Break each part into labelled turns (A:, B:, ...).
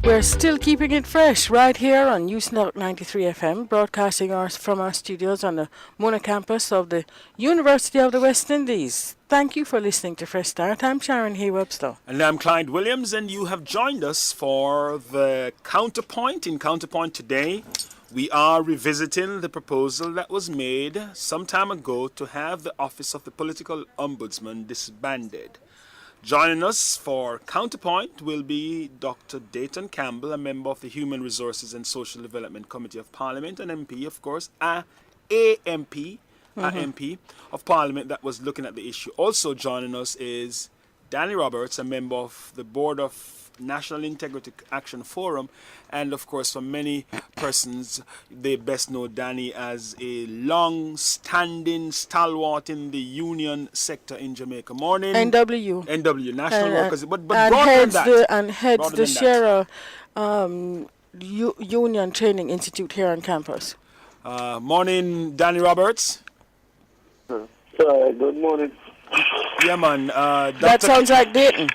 A: We're still keeping it fresh right here on News Network 93 FM, broadcasting from our studios on the Mona campus of the University of the West Indies. Thank you for listening to Fresh Start. I'm Sharon Hay-Webster.
B: And I'm Clyde Williams, and you have joined us for the Counterpoint. In Counterpoint today, we are revisiting the proposal that was made some time ago to have the Office of the Political Ombudsman disbanded. Joining us for Counterpoint will be Dr. Dayton Campbell, a member of the Human Resources and Social Development Committee of Parliament, an MP, of course, a MP of Parliament that was looking at the issue. Also joining us is Danny Roberts, a member of the Board of National Integrity Action Forum, and of course for many persons they best know Danny as a long-standing stalwart in the union sector in Jamaica. Morning. NW, National Workers, but
A: heads the Sierra Union Training Institute here on campus.
B: Morning, Danny Roberts.
C: Good morning.
B: Yeah, man.
A: That sounds like Dayton.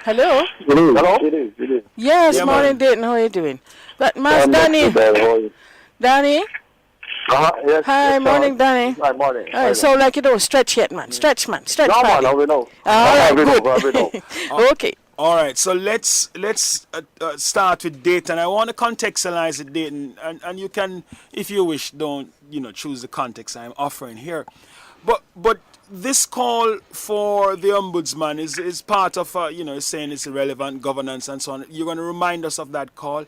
A: Hello?
C: Hello? It is.
A: Yes,
B: yeah,
A: morning,
B: man.
A: Dayton. How are you doing? But Danny. Danny?
C: Yes.
A: Hi,
C: yes,
A: morning, Danny.
C: Hi, morning.
A: All right, so like you don't stretch yet, man. Stretch, man. Stretch,
C: no,
A: man.
C: No, we know.
A: All right,
C: We know.
A: Okay.
B: All right, so let's start with Dayton. I want to contextualize it, Dayton, and you can, if you wish, don't choose the context I'm offering here. But this call for the ombudsman is part of saying it's irrelevant governance and so on. You're going to remind us of that call.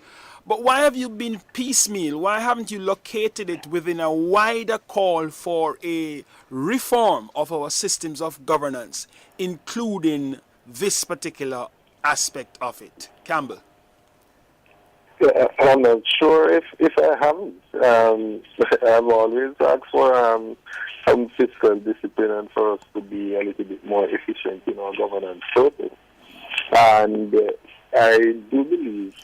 B: But why have you been piecemeal? Why haven't you located it within a wider call for a reform of our systems of governance, including this particular aspect of it? Campbell.
C: I'm not sure if I haven't. I've always asked for some fiscal discipline and for us to be a little bit more efficient in our governance process. And I do believe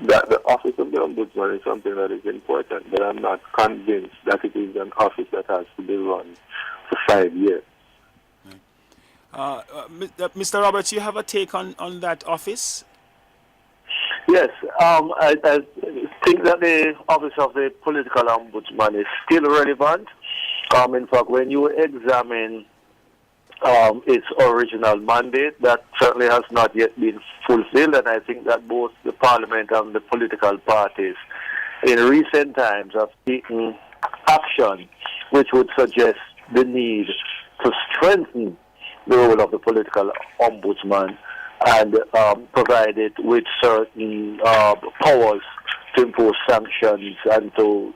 C: that the office of the Ombudsman is something that is important, but I'm not convinced that it is an office that has to be run for 5 years.
B: Mr. Roberts, you have a take on that office?
C: Yes, I think that the office of the political ombudsman is still relevant. In fact, when you examine its original mandate, that certainly has not yet been fulfilled, and I think that both the parliament and the political parties in recent times have taken action which would suggest the need to strengthen the role of the political ombudsman and provide it with certain powers to impose sanctions and to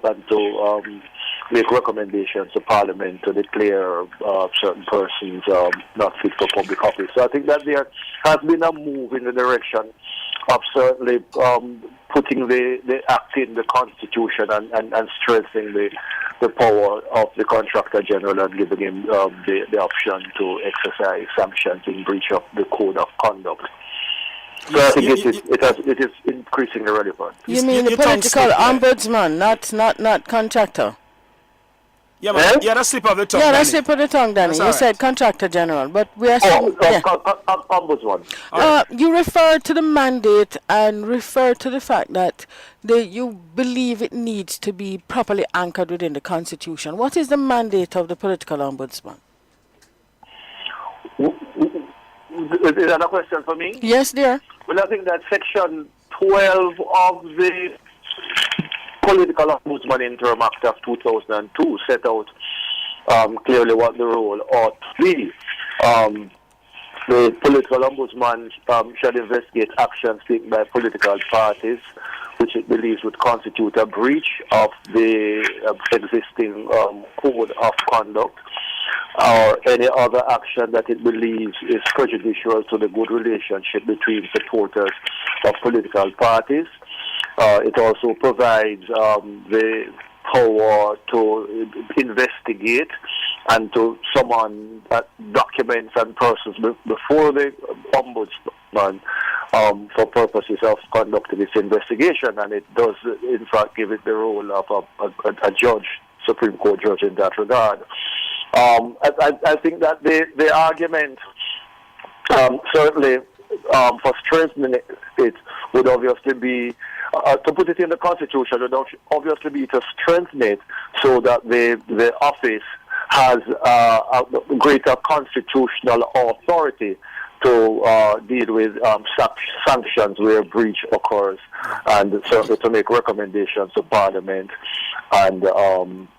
C: make recommendations to Parliament to declare certain persons not fit for public office. So I think that there has been a move in the direction of certainly putting the act in the Constitution and strengthening the power of the Contractor General and giving him the option to exercise sanctions in breach of the Code of Conduct. So I think it is increasingly relevant.
A: You mean the political ombudsman, not contractor?
B: Yeah, man. Yeah, that's slip of the tongue.
A: Yeah, that's slip of the tongue, Danny. You said Contractor General, but we are saying
C: ombudsman.
A: You refer to the mandate and refer to the fact that you believe it needs to be properly anchored within the Constitution. What is the mandate of the political ombudsman?
C: Is that a question for me?
A: Yes, dear.
C: Well, I think that Section 12 of the Political Ombudsman Interim Act of 2002 set out clearly what the role ought to be. The political ombudsman shall investigate actions taken by political parties which it believes would constitute a breach of the existing code of conduct or any other action that it believes is prejudicial to the good relationship between supporters of political parties. It also provides the power to investigate and to summon documents and persons before the ombudsman for purposes of conducting its investigation, and it does in fact give it the role of a judge, Supreme Court judge in that regard. I think that the argument certainly for strengthening it would obviously be to put it in the Constitution would obviously be to strengthen it so that the office has a greater constitutional authority to deal with sanctions where breach occurs, and certainly to make recommendations to Parliament and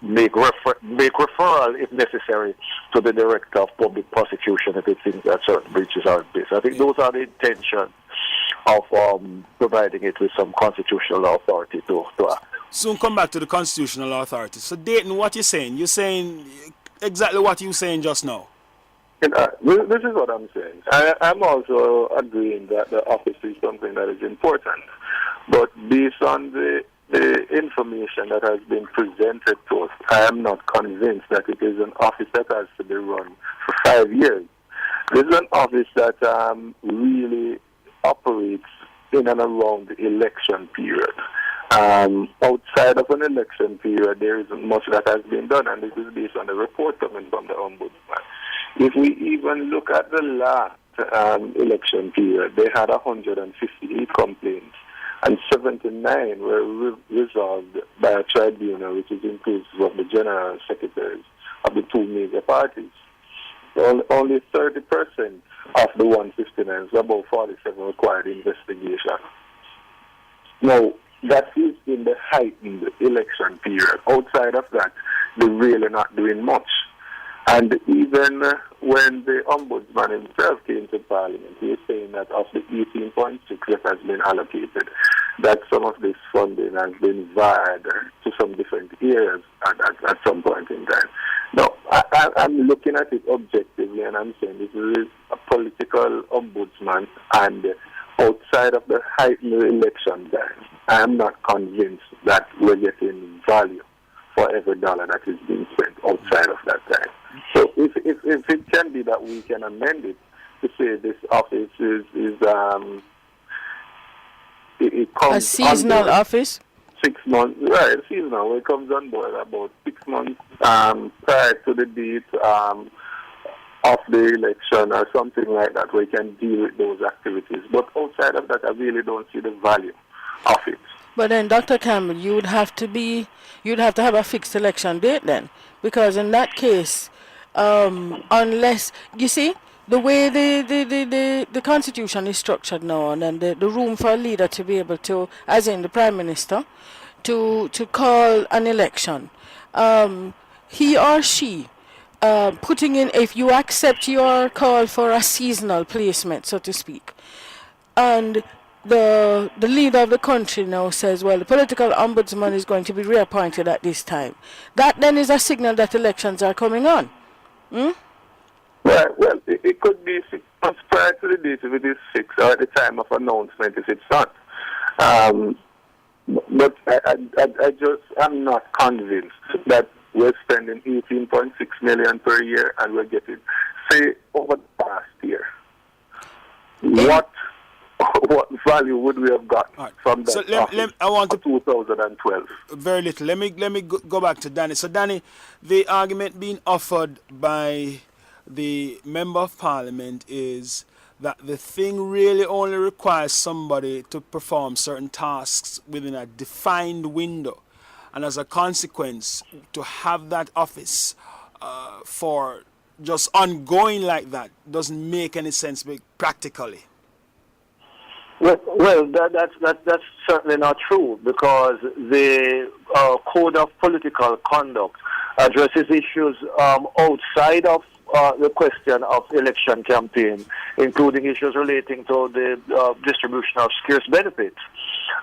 C: make referral, if necessary, to the Director of Public Prosecution if it thinks that certain breaches are in place. I think those are the intentions of providing it with some constitutional authority to act.
B: Soon come back to the constitutional authority. So, Dayton, what you're saying? You're saying exactly what you were saying just now.
D: This is what I'm saying. I'm also agreeing that the office is something that is important. But based on the information that has been presented to us, I am not convinced that it is an office that has to be run for 5 years. This is an office that really operates in and around the election period. Outside of an election period, there isn't much that has been done, and this is based on the report coming from the Ombudsman. If we even look at the last election period, they had 158 complaints, and 79 were resolved by a tribunal, which is inclusive of the general secretaries of the two major parties. Only 30% of the 159, so about 47, required investigation. Now, that is in the heightened election period. Outside of that, they're really not doing much. And even when the Ombudsman himself came to Parliament, he was saying that of the 18.6 that has been allocated, that some of this funding has been wired to some different areas at some point in time. Now, I'm looking at it objectively, and I'm saying this is a political ombudsman, and outside of the heightened election time, I am not convinced that we're getting value for every dollar that is being spent outside of that time. So if it can be that we can amend it to say this office it comes
A: a seasonal office?
D: 6 months, right, seasonal. It comes on board about 6 months prior to the date of the election or something like that, where you can deal with those activities. But outside of that, I really don't see the value of it.
A: But then, Dr. Campbell, you'd have to have a fixed election date then, because in that case, unless you see the way the Constitution is structured now, and then the room for a leader to be able to, as in the Prime Minister, to call an election, he or she putting in, if you accept your call for a seasonal placement, so to speak, and the leader of the country now says, well, the political ombudsman is going to be reappointed at this time. That then is a signal that elections are coming on.
D: Well, it could be 6 months prior to the date if it is fixed, or at the time of announcement if it's not. But I'm not convinced that we're spending 18.6 million per year and we're getting, say, over the past year. What value would we have got from that?
B: So I want to
D: 2012.
B: Very little. Let me go back to Danny. So Danny, the argument being offered by the Member of Parliament is that the thing really only requires somebody to perform certain tasks within a defined window, and as a consequence, to have that office for just ongoing like that doesn't make any sense practically.
C: Well, that's certainly not true, because the Code of Political Conduct addresses issues outside of the question of election campaign, including issues relating to the distribution of scarce benefits.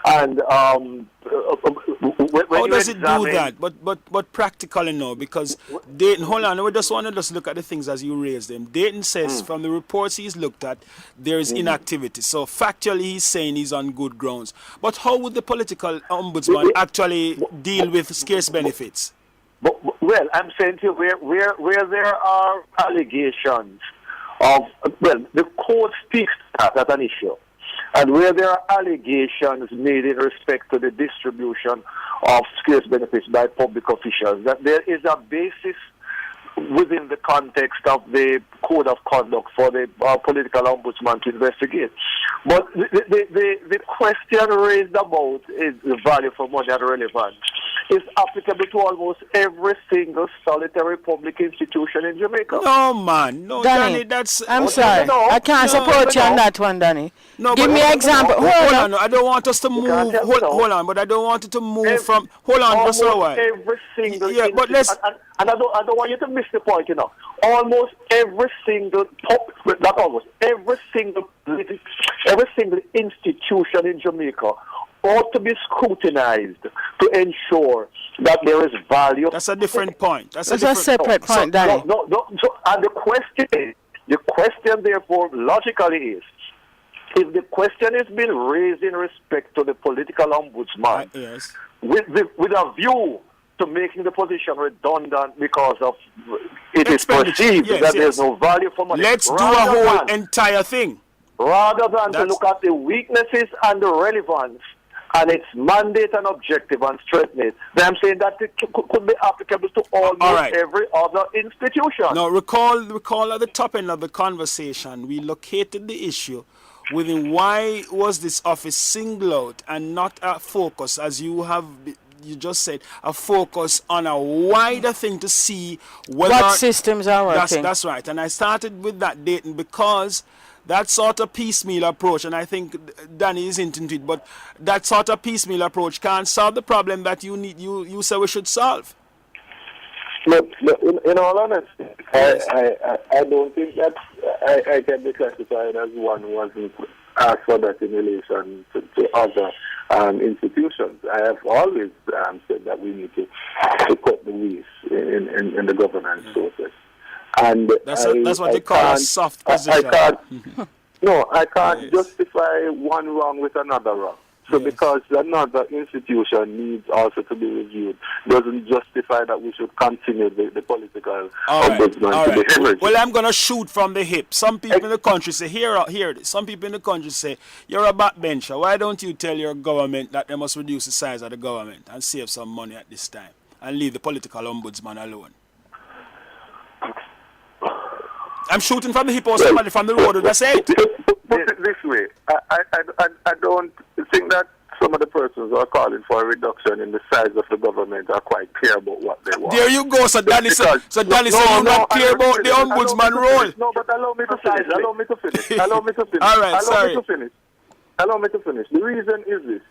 C: And when
B: how does it do that? But practically no, because Dayton, hold on, we just want to just look at the things as you raise them. Dayton says from the reports he's looked at, there is inactivity. So factually he's saying he's on good grounds. But how would the political ombudsman actually deal with scarce benefits?
C: Well, I'm saying to you, where there are allegations of, well, the court speaks to that as an issue. And where there are allegations made in respect to the distribution of scarce benefits by public officials, that there is a basis within the context of the code of conduct for the political ombudsman to investigate. But the question raised about is the value for money and relevance is applicable to almost every single solitary public institution in Jamaica.
B: No, man. No, Danny, that's...
A: I'm sorry. I can't support you on that one, Danny.
B: No,
A: Give
B: but-
A: me an example.
B: Hold on. I don't want us to move.
C: can't help it out.
B: Hold on, but I don't want it to move from... Hold on, just a
C: Almost
B: while.
C: every single
B: Yeah, but let's...
C: and I don't want you to miss the point, you know. Almost every single not almost every single institution in Jamaica ought to be scrutinized to ensure that there is value.
B: That's a different point. That's a
A: That's a
B: different...
A: separate point, Danny.
C: No. So, and the question, therefore, logically is, if the question is being raised in respect to the political ombudsman,
B: Yes.
C: with a view to making the position redundant because of it is
B: Expenditure.
C: perceived
B: Yes,
C: that
B: yes.
C: there's no value for money.
B: Let's do a whole entire thing.
C: Rather than to
B: That's-
C: look at the weaknesses and the relevance and its mandate and objective and strengthen it, then I'm saying that it could be applicable to almost
B: right.
C: every other institution.
B: Now, recall at the top end of the conversation, we located the issue within why was this office singled out and not a focus, as you just said, a focus on a wider thing to see whether...
A: What systems are working?
B: That's right. And I started with that, Dayton, because that sort of piecemeal approach, and I think Danny is into it, but that sort of piecemeal approach can't solve the problem that you say we should solve.
D: But in all honesty, I don't think that I can be classified as one who hasn't asked for that in relation to other institutions. I have always said that we need to cut the waste in the governance process. And
B: That's what they call a soft position.
D: I can't
B: Yes.
D: justify one wrong with another wrong. So
B: Yes.
D: because another institution needs also to be reviewed, doesn't justify that we should continue the political ombudsman to be hemorrhaged.
B: Well, I'm going to shoot from the hip. Some people in the country say, hear this. Some people in the country say, you're a backbencher. Why don't you tell your government that they must reduce the size of the government and save some money at this time and leave the political ombudsman alone? I'm shooting from the hip or somebody from the road. That's it.
D: Put it this way. I don't think that some of the persons who are calling for a reduction in the size of the government are quite clear about what they want.
B: There you go. So Danny said you're not clear about the ombudsman role.
D: No, but allow me to finish. Allow me to finish.
B: All right, sorry.
D: Allow me to finish. The reason is this.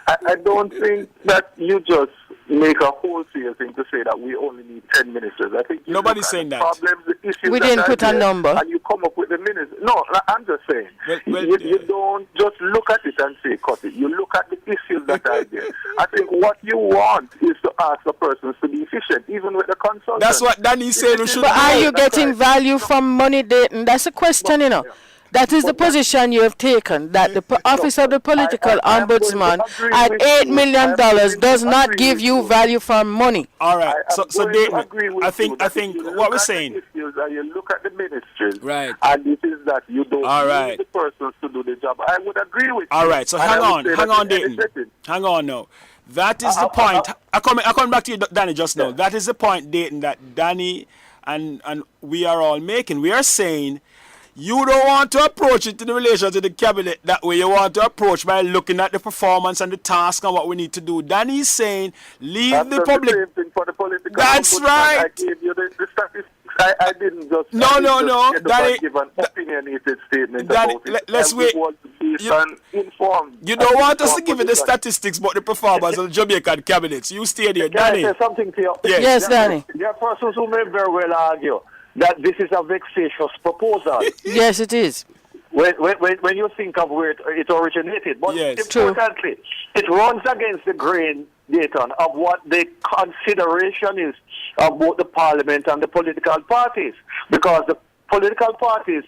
D: I don't think that you just make a wholesale thing to say that we only need 10 ministers. I think
B: Nobody's saying that.
D: Problems, the issues
A: We
D: that
A: didn't
D: are
A: put a
D: there,
A: number.
D: and you come up with the ministers. No, I'm just saying. You don't just look at it and say cut it. You look at the issues that are there. I think what you want is to ask the persons to be efficient, even with the consultant.
B: That's what Danny said we should
A: But are
B: do.
A: you getting value from money, Dayton? That's a question, you know. That is the position you have taken, that the office of the political
D: I am going to
A: ombudsman
D: agree
A: at
D: with
A: $8
D: you.
A: million
D: I am going
A: does
D: to
A: not
D: agree
A: give
D: with
A: you
D: you.
A: value from money.
B: All right.
D: I am
B: So
D: going
B: Dayton,
D: to agree with
B: I
D: you
B: think
D: that if you
B: what
D: look
B: we're
D: at
B: saying.
D: the issues and you look at the ministries,
B: Right.
D: and it is that you don't
B: All
D: need
B: right.
D: the persons to do the job. I would agree with you.
B: All right, so
D: And
B: hang
D: I would
B: on,
D: say
B: hang
D: that
B: on,
D: in any
B: Dayton.
D: setting.
B: Hang on now. That is the point. I come back to you, Danny, just now. That is the point, Dayton, that Danny and we are all making. We are saying you don't want to approach it in relation to the cabinet that way. You want to approach by looking at the performance and the task and what we need to do. Danny is saying leave
D: I've
B: the
D: done
B: public.
D: the same thing for the political
B: That's
D: ombudsman.
B: right.
D: I gave you the statistics. I didn't just.
B: No,
D: I didn't
B: no,
D: just
B: no.
D: get up
B: Danny,
D: and give an opinionated statement
B: Danny,
D: about it.
B: let's
D: I
B: wait.
D: was based
B: You-
D: on informed.
B: You don't want us to give you the
D: position.
B: statistics about the performance of the Jamaican cabinets. You stay there,
C: Can I
B: Danny.
C: say something to you?
B: Yes.
A: Yes, Danny.
C: There are persons who may very well argue that this is a vexatious proposal
A: Yes, it is.
C: when you think of where it originated. But
B: Yes.
C: importantly, it runs against the grain, Dayton, of what the consideration is of both the parliament and the political parties. Because the political parties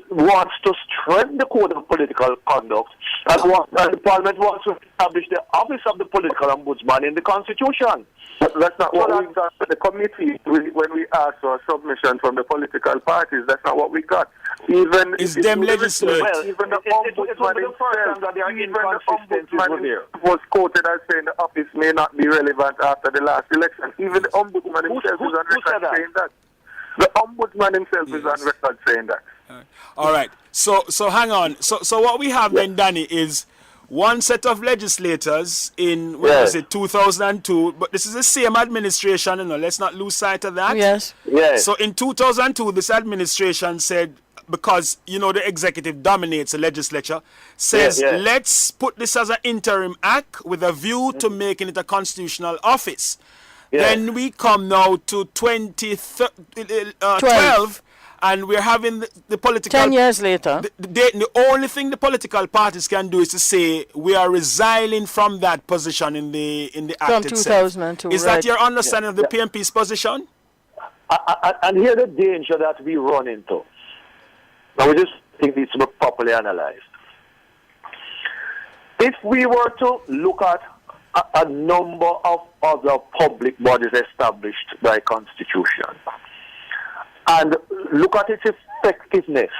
C: wants to strengthen the code of political conduct, and the parliament wants to establish the office of the political ombudsman in the constitution.
D: But that's not what
C: So
D: we got. The committee, when we asked for a submission from the political parties, that's not what we got. Even
B: It's
D: if
B: them
D: you
B: legislate.
D: research, even the
C: It was
D: ombudsman
C: the first time that there are
D: even the
C: inconsistencies were there.
D: ombudsman was quoted as saying the office may not be relevant after the last election. Even the ombudsman himself
C: who
D: is on
C: said
D: record
C: that?
D: saying that. The ombudsman himself is on record saying that.
B: All right. So hang on. So what we have then, Danny, is one set of legislators in what was it, 2002, but this is the same administration, let's not lose sight of that.
A: Yes.
C: Yes.
B: So in 2002, this administration said, because the executive dominates the legislature, says let's put this as an interim act with a view to making it a constitutional office. Then we come now to 2012, and we're having the political...
A: 10 years later.
B: The only thing the political parties can do is to say we are resigning from that position in the act
A: From
B: itself.
A: 2002,
B: Is that your understanding of the PMP's position?
C: And here the danger that we run into. Now we just think needs to be properly analyzed. If we were to look at a number of other public bodies established by Constitution and look at its effectiveness,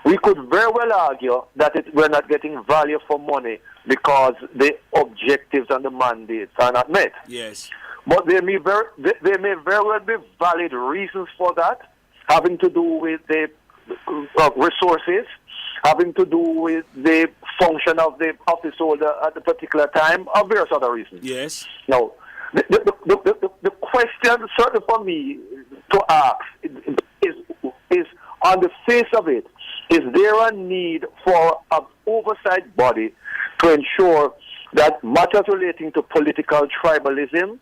C: we could very well argue that we're not getting value for money because the objectives and the mandates are not met.
B: Yes.
C: But there may very well be valid reasons for that, having to do with the resources, having to do with the function of the office holder at the particular time, or various other reasons.
B: Yes.
C: Now, the question, certainly for me, to ask is on the face of it, is there a need for an oversight body to ensure that matters relating to political tribalism,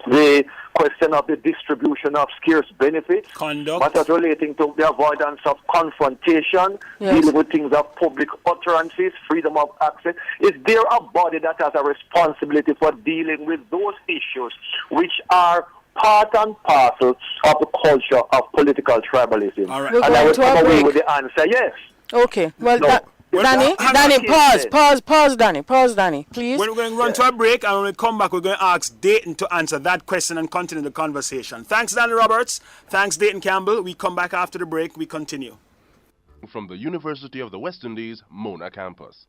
C: the question of the distribution of scarce benefits,
B: conduct,
C: matters relating to the avoidance of confrontation, dealing with things of public utterances, freedom of access, is there a body that has a responsibility for dealing with those issues which are part and parcel of the culture of political tribalism?
B: All right.
A: We're
C: And I
A: going
C: would
A: to a
C: come away
A: break.
C: with the answer yes.
A: Okay. Well,
C: No.
A: Danny,
C: Hang
A: Danny,
C: on,
A: pause, Danny, please.
B: We're going to run to a break, and when we come back, we're going to ask Dayton to answer that question and continue the conversation. Thanks, Danny Roberts. Thanks, Dayton Campbell. We come back after the break. We continue.
E: From the University of the West Indies, Mona Campus.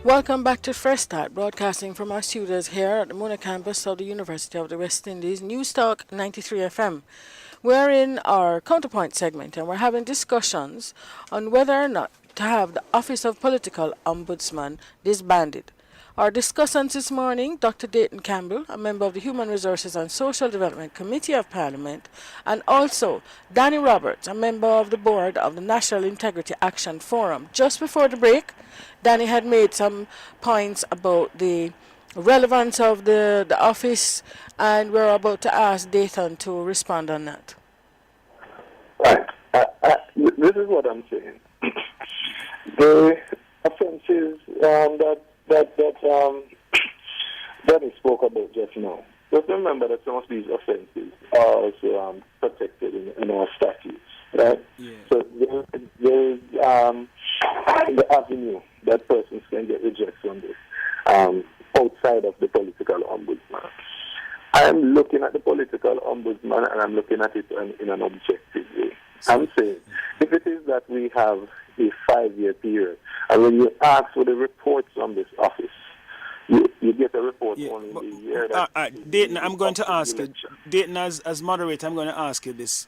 A: Welcome back to Fresh Start, broadcasting from our studios here at the Mona campus of the University of the West Indies, News Talk 93 FM. We're in our counterpoint segment, and we're having discussions on whether or not to have the Office of Political Ombudsman disbanded. Our discussants this morning, Dr. Dayton Campbell, a member of the Human Resources and Social Development Committee of Parliament, and also Danny Roberts, a member of the board of the National Integrity Action Forum. Just before the break, Danny had made some points about the relevance of the office, and we're about to ask Dayton to respond on that.
D: Right. This is what I'm saying. The offences that he spoke about just now. Just remember that some of these offences are also protected in our statutes, right?
B: Yeah.
D: So there is the avenue that persons can get redress on this outside of the political ombudsman. I'm looking at the political ombudsman and I'm looking at it in an objective way. I'm saying, if it is that we have a 5-year period, and when you ask for the reports on this office, you get a report only in the year that...
B: Dayton, I'm going to ask you, Dayton, as moderator, I'm going to ask you this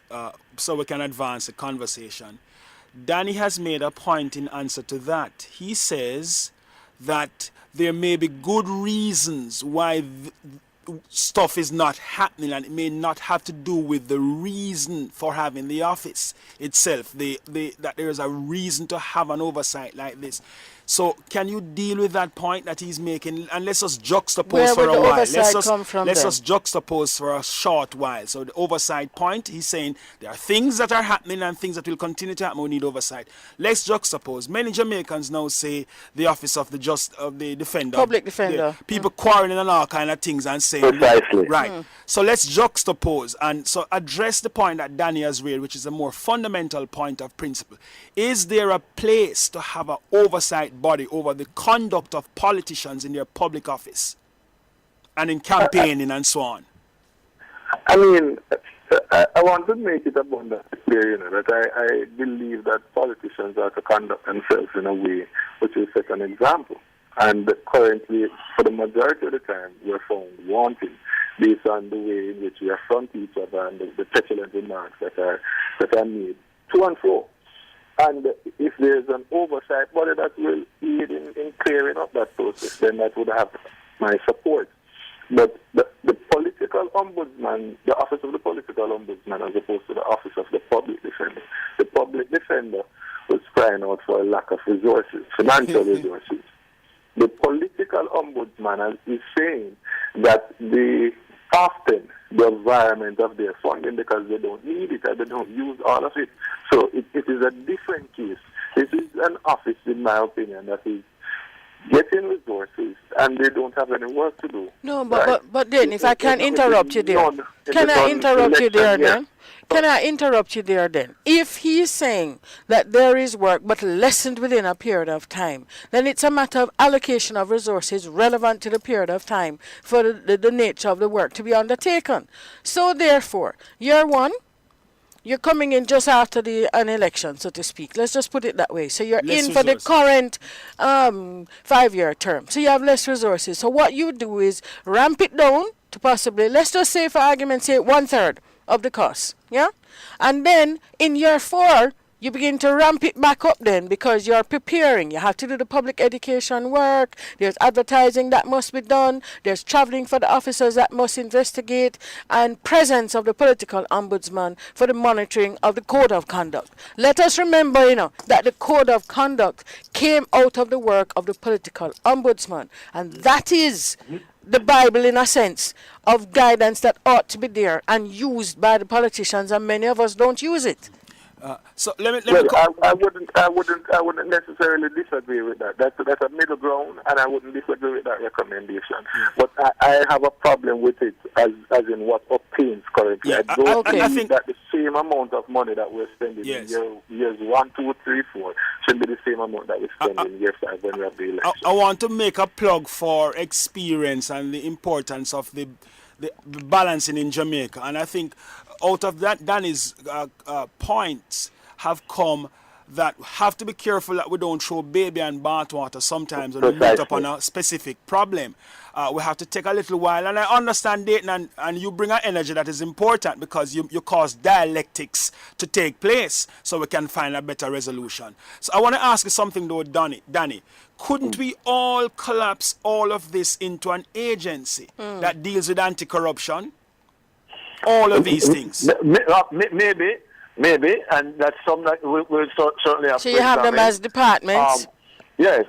B: so we can advance the conversation. Danny has made a point in answer to that. He says that there may be good reasons why stuff is not happening, and it may not have to do with the reason for having the office itself, that there is a reason to have an oversight like this. So can you deal with that point that he's making? And let's just juxtapose
A: Where
B: for
A: would
B: a
A: the
B: while.
A: oversight come from
B: Let's
A: then?
B: just juxtapose for a short while. So the oversight point, he's saying there are things that are happening and things that will continue to happen. We need oversight. Let's juxtapose. Many Jamaicans now say the office of the defender,
A: Public defender.
B: People quarreling and all kind of things and saying
C: Precisely.
B: right. So let's juxtapose and so address the point that Danny has raised, which is a more fundamental point of principle. Is there a place to have an oversight body over the conduct of politicians in their public office and in campaigning and so on?
D: I mean, I want to make it abundantly clear, that I believe that politicians are to conduct themselves in a way which will set an example. And currently, for the majority of the time, we're found wanting based on the way in which we affront each other and the petulant remarks that are made to and fro. And if there's an oversight body that will aid in clearing up that process, then that would have my support. But the political ombudsman, the office of the political ombudsman, as opposed to the office of the public defender, the public defender was crying out for a lack of resources, financial resources. The political ombudsman is saying that often the environment of their funding, because they don't need it and they don't use all of it. So it is a different case. This is an office, in my opinion, that is getting resources and they don't have any work to do.
A: No, but then, if I can interrupt you there. Can I interrupt you there then? Can I interrupt you there then? If he's saying that there is work but lessened within a period of time, then it's a matter of allocation of resources relevant to the period of time for the nature of the work to be undertaken. So therefore, year one, you're coming in just after an election, so to speak. Let's just put it that way. So you're
B: Less
A: in for the
B: resources.
A: current 5-year term. So you have less resources. So what you do is ramp it down to possibly, let's just say for argument's sake, 1/3 of the cost. Yeah? And then in year 4, you begin to ramp it back up then because you're preparing. You have to do the public education work. There's advertising that must be done. There's traveling for the officers that must investigate, and presence of the political ombudsman for the monitoring of the code of conduct. Let us remember, that the code of conduct came out of the work of the political ombudsman, and that is the Bible, in a sense, of guidance that ought to be there and used by the politicians, and many of us don't use it.
B: So let me
D: I wouldn't necessarily disagree with that. That's a middle ground, and I wouldn't disagree with that recommendation. But I have a problem with it as in what obtains currently.
B: Yeah,
D: I don't
B: I
D: think
B: think
D: that the same amount of money that we're spending
B: Yes.
D: in years 1, 2, 3, 4 should be the same amount that we spend in year 5 when we have the election.
B: I want to make a plug for experience and the importance of the balancing in Jamaica. And I think out of that, Danny's points have come that have to be careful that we don't throw baby and bathwater sometimes when we meet up on a specific problem. We have to take a little while. And I understand, Dayton, and you bring an energy that is important because you cause dialectics to take place so we can find a better resolution. So I want to ask you something though, Danny. Couldn't we all collapse all of this into an agency that deals with anti-corruption? All of these things.
C: Maybe, and that's something that we'll certainly have
A: So
C: to
A: you have them
C: examine.
A: as departments?
C: Yes,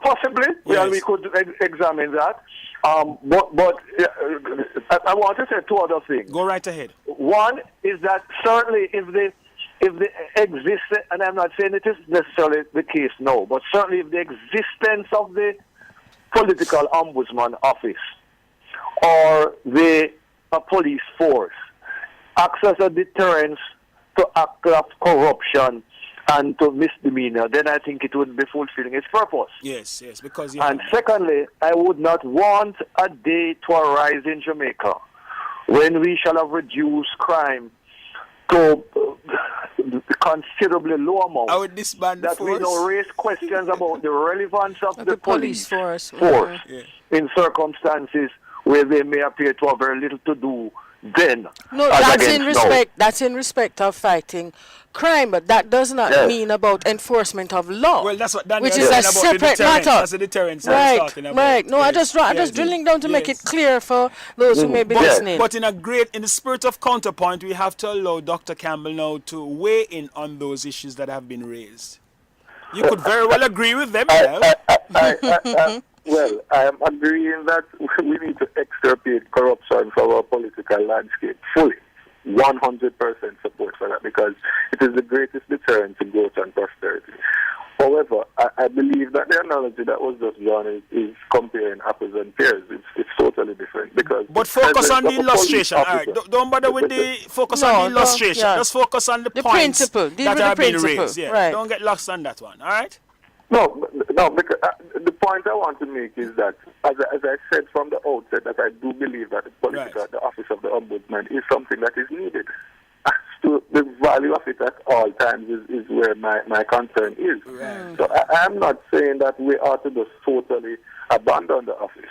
C: possibly.
B: Yes.
C: We could examine that. But I want to say 2 other things.
B: Go right ahead.
C: One is that certainly if the existence, and I'm not saying it is necessarily the case now, but certainly if the existence of the political ombudsman office or the police force acts as a deterrence to act of corruption and to misdemeanor, then I think it would be fulfilling its purpose.
B: Yes, because...
C: And secondly, I would not want a day to arise in Jamaica when we shall have reduced crime to considerably low amount.
B: I would disband the
C: that we
B: force.
C: now raise questions about the relevance of the
A: police force.
C: in circumstances where they may appear to have very little to do then.
A: No, that's in respect. That's in respect of fighting crime, but that does not mean about enforcement of law.
B: Well, that's what Daniel
A: which
B: is
A: is a
B: saying about the
A: separate
B: deterrence.
A: matter.
B: That's the deterrence I was talking about.
A: Right. No,
B: Yes.
A: I'm just drilling down to make it clear for those who may be listening.
B: But in the spirit of counterpoint, we have to allow Dr. Campbell now to weigh in on those issues that have been raised. You could very well agree with them.
D: Well, I am agreeing that we need to extirpate corruption from our political landscape fully. 100% support for that because it is the greatest deterrent to growth and prosperity. However, I believe that the analogy that was just drawn is comparing apples and pears. It's totally different because.
B: But focus on the illustration. All right, don't bother with the focus on the illustration. Just focus on the points
A: principle. Deal
B: that
A: with
B: are
A: the
B: being
A: principle.
B: raised. Yeah.
A: Right.
B: Don't get lost on that one. All right.
D: No, because the point I want to make is that, as I said from the outset, that I do believe that the office of the ombudsman is something that is needed. As to the value of it at all times is where my concern is.
B: Right.
D: So I'm not saying that we ought to just totally abandon the office,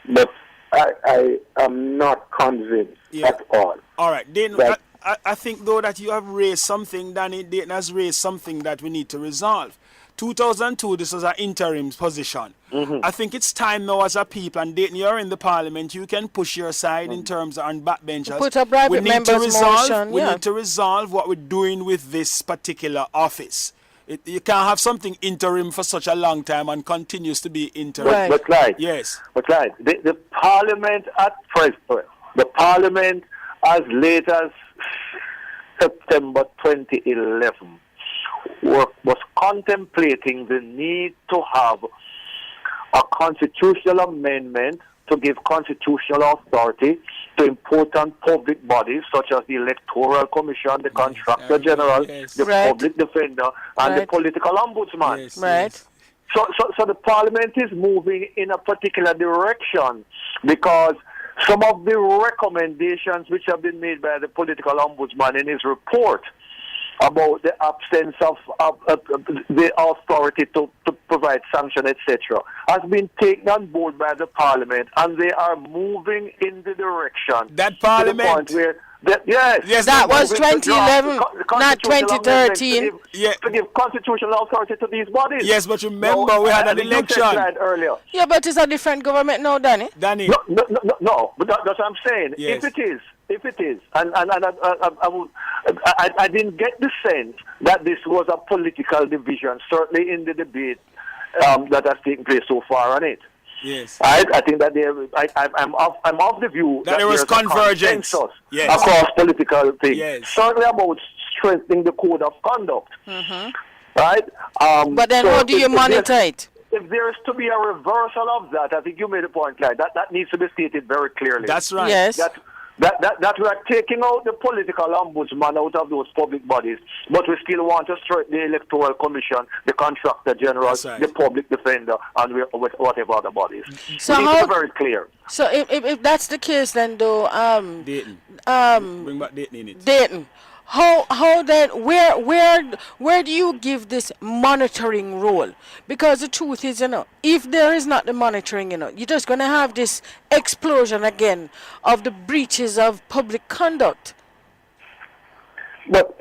D: but I am not convinced at all.
B: All right, Dayton,
D: That-
B: I think though that you have raised something, Danny. Dayton has raised something that we need to resolve. 2002, this was an interim position. I think it's time now as a people, and Dayton, you're in the parliament, you can push your side in terms of on backbenchers.
A: Put a private
B: we need to
A: member's
B: resolve,
A: motion,
B: We
A: yeah.
B: need to resolve what we're doing with this particular office. You can't have something interim for such a long time and continues to be interim.
A: Right.
C: But like,
B: Yes.
C: but like, the Parliament at present, the Parliament as late as September 2011 was contemplating the need to have a constitutional amendment to give constitutional authority to important public bodies such as the Electoral Commission, the Contractor General,
B: yes.
C: the
A: Right.
C: Public Defender, and the
A: Right.
C: Political Ombudsman.
B: Yes,
A: Right.
B: yes.
C: So the Parliament is moving in a particular direction because some of the recommendations which have been made by the Political Ombudsman in his report about the absence of the authority to provide sanction, etc., has been taken on board by the Parliament, and they are moving in the direction.
B: That
C: to the
B: Parliament-
C: point where yes,
B: Yes,
A: That
B: they're
A: was
C: moving to draft
A: 2011,
C: the
A: not
C: constitutional amendments
A: 2013.
C: To give constitutional authority to these bodies.
B: Yes, but remember we had an
C: You said
B: election.
C: that earlier.
A: Yeah, but it's a different government now, Danny.
B: Danny,
C: No, but that's what I'm saying.
B: Yes.
C: If it is, and I didn't get the sense that this was a political division, certainly in the debate that has taken place so far on it.
B: yes.
C: I think that I'm of the view
B: That there was
C: there's a
B: convergence.
C: consensus
B: Yes.
C: across political things.
B: Yes.
C: Certainly about strengthening the code of conduct. Right?
A: But then
C: so
A: how do you
C: if there's-
A: monitor it?
C: If there is to be a reversal of that, I think you made a point, Clyde. That needs to be stated very clearly.
B: That's right.
A: Yes.
C: That we are taking out the political ombudsman out of those public bodies, but we still want to strengthen the Electoral Commission, the Contractor General,
B: That's right.
C: the Public Defender, and whatever other bodies.
A: So
C: we need
A: how-
C: to be very clear.
A: So if that's the case, then though,
B: Dayton. Bring back Dayton in it.
A: Dayton, how then where do you give this monitoring role? Because the truth is, if there is not the monitoring, you're just gonna have this explosion again of the breaches of public conduct.
D: But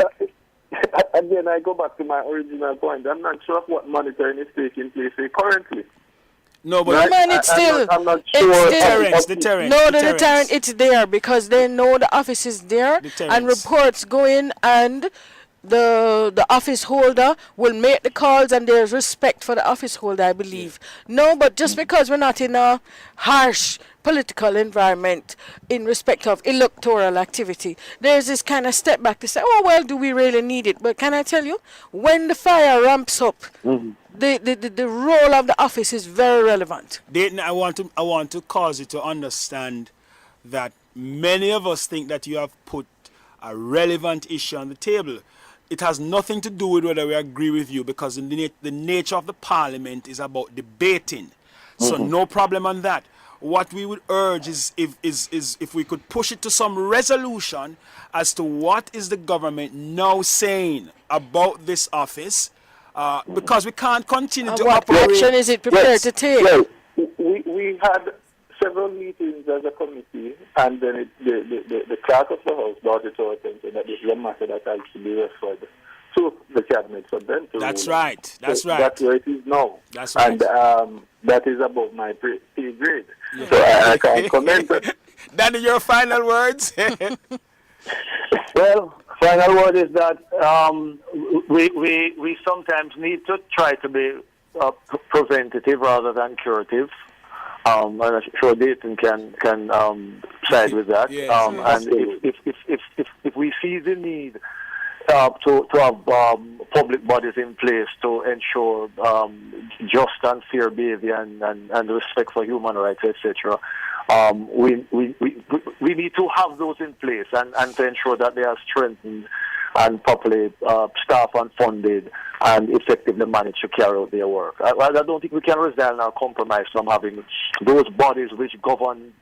D: again, I go back to my original point. I'm not sure of what monitoring is taking place currently.
B: No, but
A: No, man, it's still
D: I'm not
A: it's
D: sure.
A: still-
B: deterrent.
A: No, the
B: deterrence.
A: deterrent, it's there because they know the office is there and
B: Deterrence.
A: reports go in and the office holder will make the calls and there's respect for the office holder, I believe. No, but just because we're not in a harsh political environment in respect of electoral activity, there's this kind of step back to say, oh, well, do we really need it? But can I tell you, when the fire ramps up, the role of the office is very relevant.
B: Dayton, I want to cause you to understand that many of us think that you have put a relevant issue on the table. It has nothing to do with whether we agree with you, because the nature of the parliament is about debating. So no problem on that. What we would urge is if we could push it to some resolution as to what is the government now saying about this office, because we can't continue to
A: What
B: operate.
A: action is it prepared to take?
D: Well, we had several meetings as a committee, and then the clerk of the House brought it to our attention that this is a matter that has to be referred to the cabinet for them to
B: That's
D: rule on.
B: right. That's
D: So
B: right.
D: That's where it is now.
B: That's right.
D: And that is above my pay grade. So I can't comment.
B: Danny, your final words?
C: Well, final word is that we sometimes need to try to be preventative rather than curative. And I'm sure Dayton can side with that.
B: Yes.
C: And if we see the need to have public bodies in place to ensure just and fair behavior and respect for human rights, etc., we need to have those in place and to ensure that they are strengthened and properly staffed and funded and effectively managed to carry out their work. I don't think we can resign or compromise from having those bodies which govern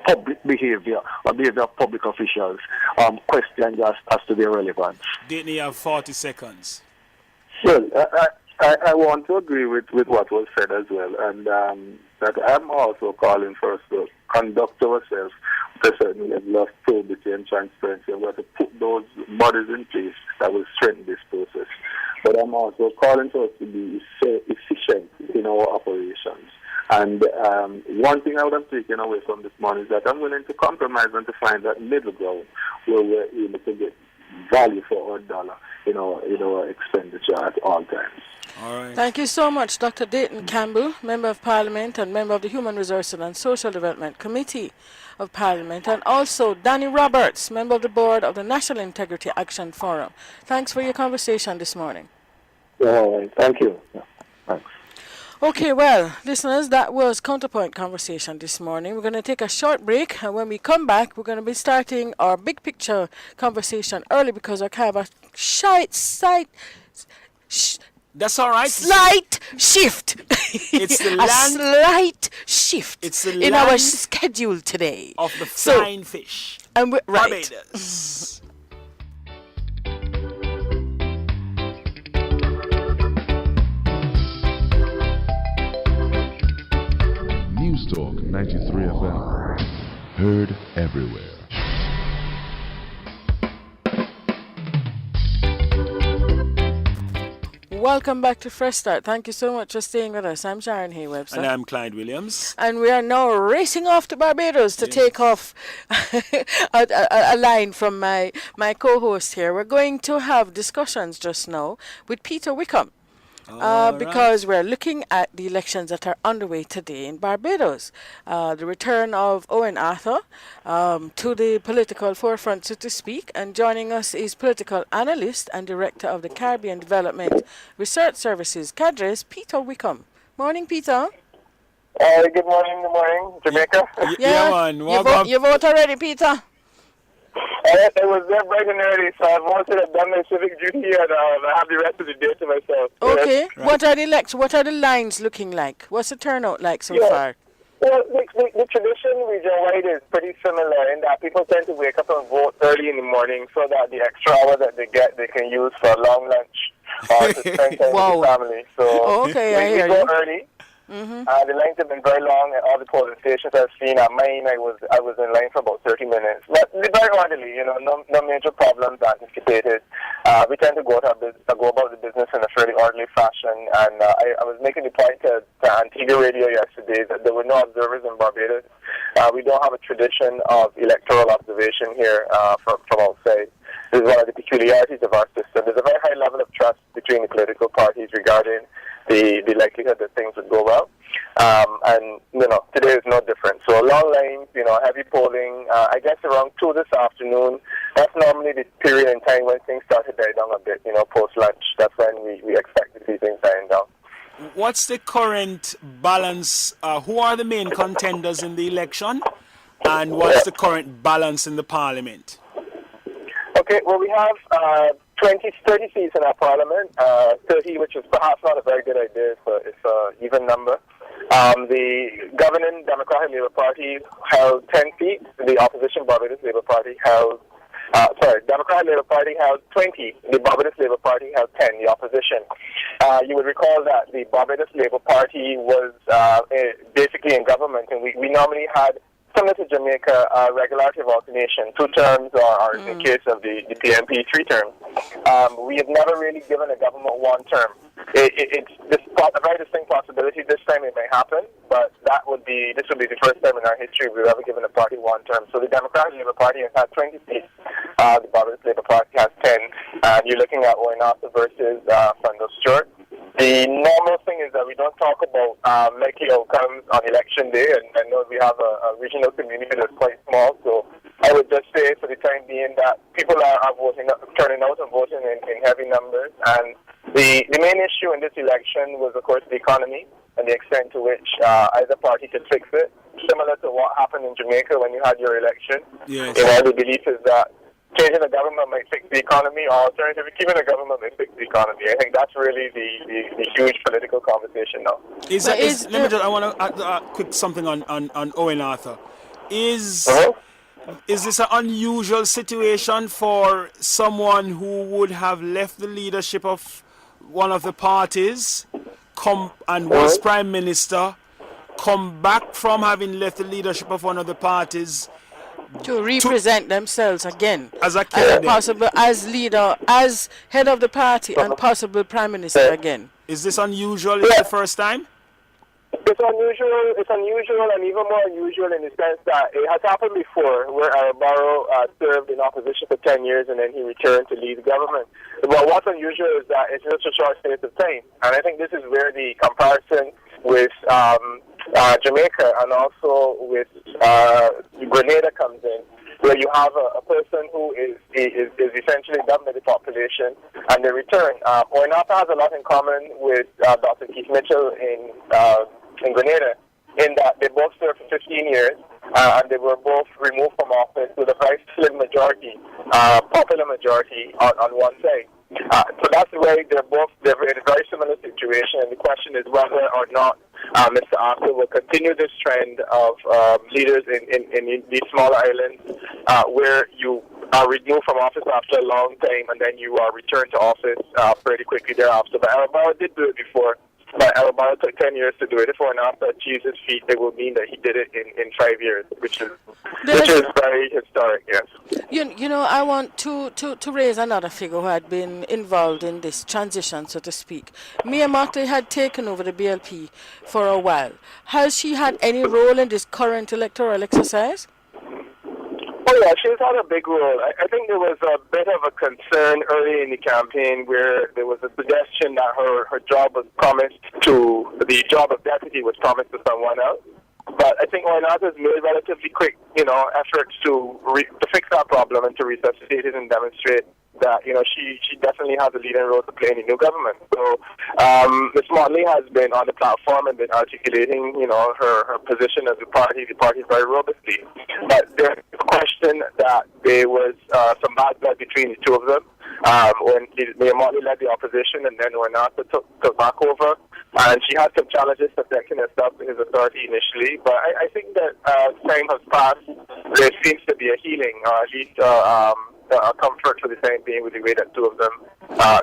C: public behavior or behavior of public officials questioned as to their relevance.
B: Didn't you have 40 seconds?
D: Well, I want to agree with what was said as well, and that I'm also calling for us to conduct ourselves with a certain level of probity and transparency. We have to put those bodies in place that will strengthen this process. But I'm also calling for us to be efficient in our operations. And one thing I would have taken away from this morning is that I'm willing to compromise and to find that middle ground where we're able to get value for our dollar in our expenditure at all times.
B: All right.
A: Thank you so much, Dr. Dayton Campbell, Member of Parliament and Member of the Human Resources and Social Development Committee of Parliament, and also Danny Roberts, Member of the Board of the National Integrity Action Forum. Thanks for your conversation this morning.
C: All right. Thank you. Yeah. Thanks.
A: Okay, well, listeners, that was Counterpoint Conversation this morning. We're going to take a short break, and when we come back, we're going to be starting our big picture conversation early because I have a
B: That's all right.
A: Slight shift.
B: It's the
A: a
B: land.
A: slight shift
B: It's the
A: in our
B: land
A: schedule today.
B: Of the
A: So-
B: flying fish.
A: And we're, right.
B: Barbados.
E: News Talk 93 FM. Heard everywhere.
A: Welcome back to Fresh Start. Thank you so much for staying with us. I'm Sharon Hay-Webster.
B: And I'm Clyde Williams.
A: And we are now racing off to Barbados to take off a line from my co-host here. We're going to have discussions just now with Peter Wickham. Because we're looking at the elections that are underway today in Barbados. The return of Owen Arthur to the political forefront, so to speak. And joining us is political analyst and director of the Caribbean Development Research Services, CADRES, Peter Wickham. Morning, Peter.
F: Good morning, Jamaica.
B: Yeah, man.
A: You vote already, Peter?
F: It was there bright and early, so I've voted, I've done my civic duty, and I have the rest of the day to myself.
A: Okay.
F: Yes.
B: Right.
A: What are the lines looking like? What's the turnout like so far?
F: Well, the tradition region-wide is pretty similar in that people tend to wake up and vote early in the morning so that the extra hour that they get, they can use for a long lunch or to spend time
A: Wow.
F: with the family. So
A: Okay, I hear
F: we go
A: you.
F: early. The lines have been very long at all the polling stations I've seen. At mine, I was in line for about 30 minutes. But very orderly, no major problems anticipated. We tend to go about the business in a fairly orderly fashion. And I was making the point to Antigua Radio yesterday that there were no observers in Barbados. We don't have a tradition of electoral observation here from outside. This is one of the peculiarities of our system. There's a very high level of trust between the political parties regarding the likelihood that things would go well. And today is no different. So long lines, heavy polling. I guess around 2 this afternoon. That's normally the period in time when things start to die down a bit, post-lunch. That's when we expect to see things dying down.
B: What's the current balance? Who are the main contenders in the election? And what's the current balance in the parliament?
F: Okay, well, we have 30 seats in our parliament, 30, which is perhaps not a very good idea. It's an even number. The governing Democratic Labour Party held 10 seats. The opposition Barbados Labour Party held, Democratic Labour Party held 20. The Barbados Labour Party held 10, the opposition. You would recall that the Barbados Labour Party was basically in government, and we normally had, similar to Jamaica, regularity of alternation, 2 terms, or in the case of the PNP, 3 terms. We have never really given a government 1 term. It's a very distinct possibility. This time it may happen, but this would be the first time in our history we've ever given a party 1 term. So the Democratic Labour Party has had 20 seats. The Barbados Labour Party has 10. And you're looking at Owen Arthur versus Fando Stewart. The normal thing is that we don't talk about likely outcomes on election day, and I know we have a regional community that's quite small, so I would just say for the time being that people are turning out and voting in heavy numbers, and the main issue in this election was, of course, the economy and the extent to which either party could fix it, similar to what happened in Jamaica when you had your election.
B: Yes.
F: The belief is that changing the government might fix the economy, or alternatively, keeping the government might fix the economy. I think that's really the huge political conversation now.
B: I want to add quick something on Owen Arthur. Is this an unusual situation for someone who would have left the leadership of one of the parties, was Prime Minister, come back from having left the leadership of one of the parties
A: to represent themselves again
B: as a candidate,
A: as leader, as head of the party, and possible Prime Minister again?
B: Is this unusual? Is it the first time?
F: It's unusual. It's unusual, and even more unusual in the sense that it has happened before, where Barrow served in opposition for 10 years, and then he returned to lead the government. But what's unusual is that it's just a short space of time, and I think this is where the comparison with Jamaica and also with Grenada comes in, where you have a person who is essentially done with the population, and they return. Owen Arthur has a lot in common with Dr. Keith Mitchell in Grenada, in that they both served for 15 years, and they were both removed from office with a very slim majority, popular majority on one side. So that's the way they're in a very similar situation, and the question is whether or not Mr. Arthur will continue this trend of leaders in these smaller islands where you are removed from office after a long time and then you are returned to office pretty quickly thereafter. But Barrow did do it before. But Barrow took 10 years to do it. If Owen Arthur achieves his feat, it will mean that he did it in 5 years, which is very historic, yes.
A: You know, I want to raise another figure who had been involved in this transition, so to speak. Mia Mottley had taken over the BLP for a while. Has she had any role in this current electoral exercise?
F: Oh yeah, she's had a big role. I think there was a bit of a concern early in the campaign where there was a suggestion that her job was promised to, the job of deputy was promised to someone else. But I think Owen Arthur's made relatively quick, efforts to fix that problem and to resuscitate it and demonstrate that, she definitely has a leading role to play in the new government. So Ms. Mottley has been on the platform and been articulating, her position as the party very robustly. But there's a question that there was some bad blood between the two of them. When Mia Mottley led the opposition and then Owen Arthur took back over. And she had some challenges protecting herself in his authority initially. But I think that time has passed. There seems to be a healing, or at least a comfort for the time being with the way that two of them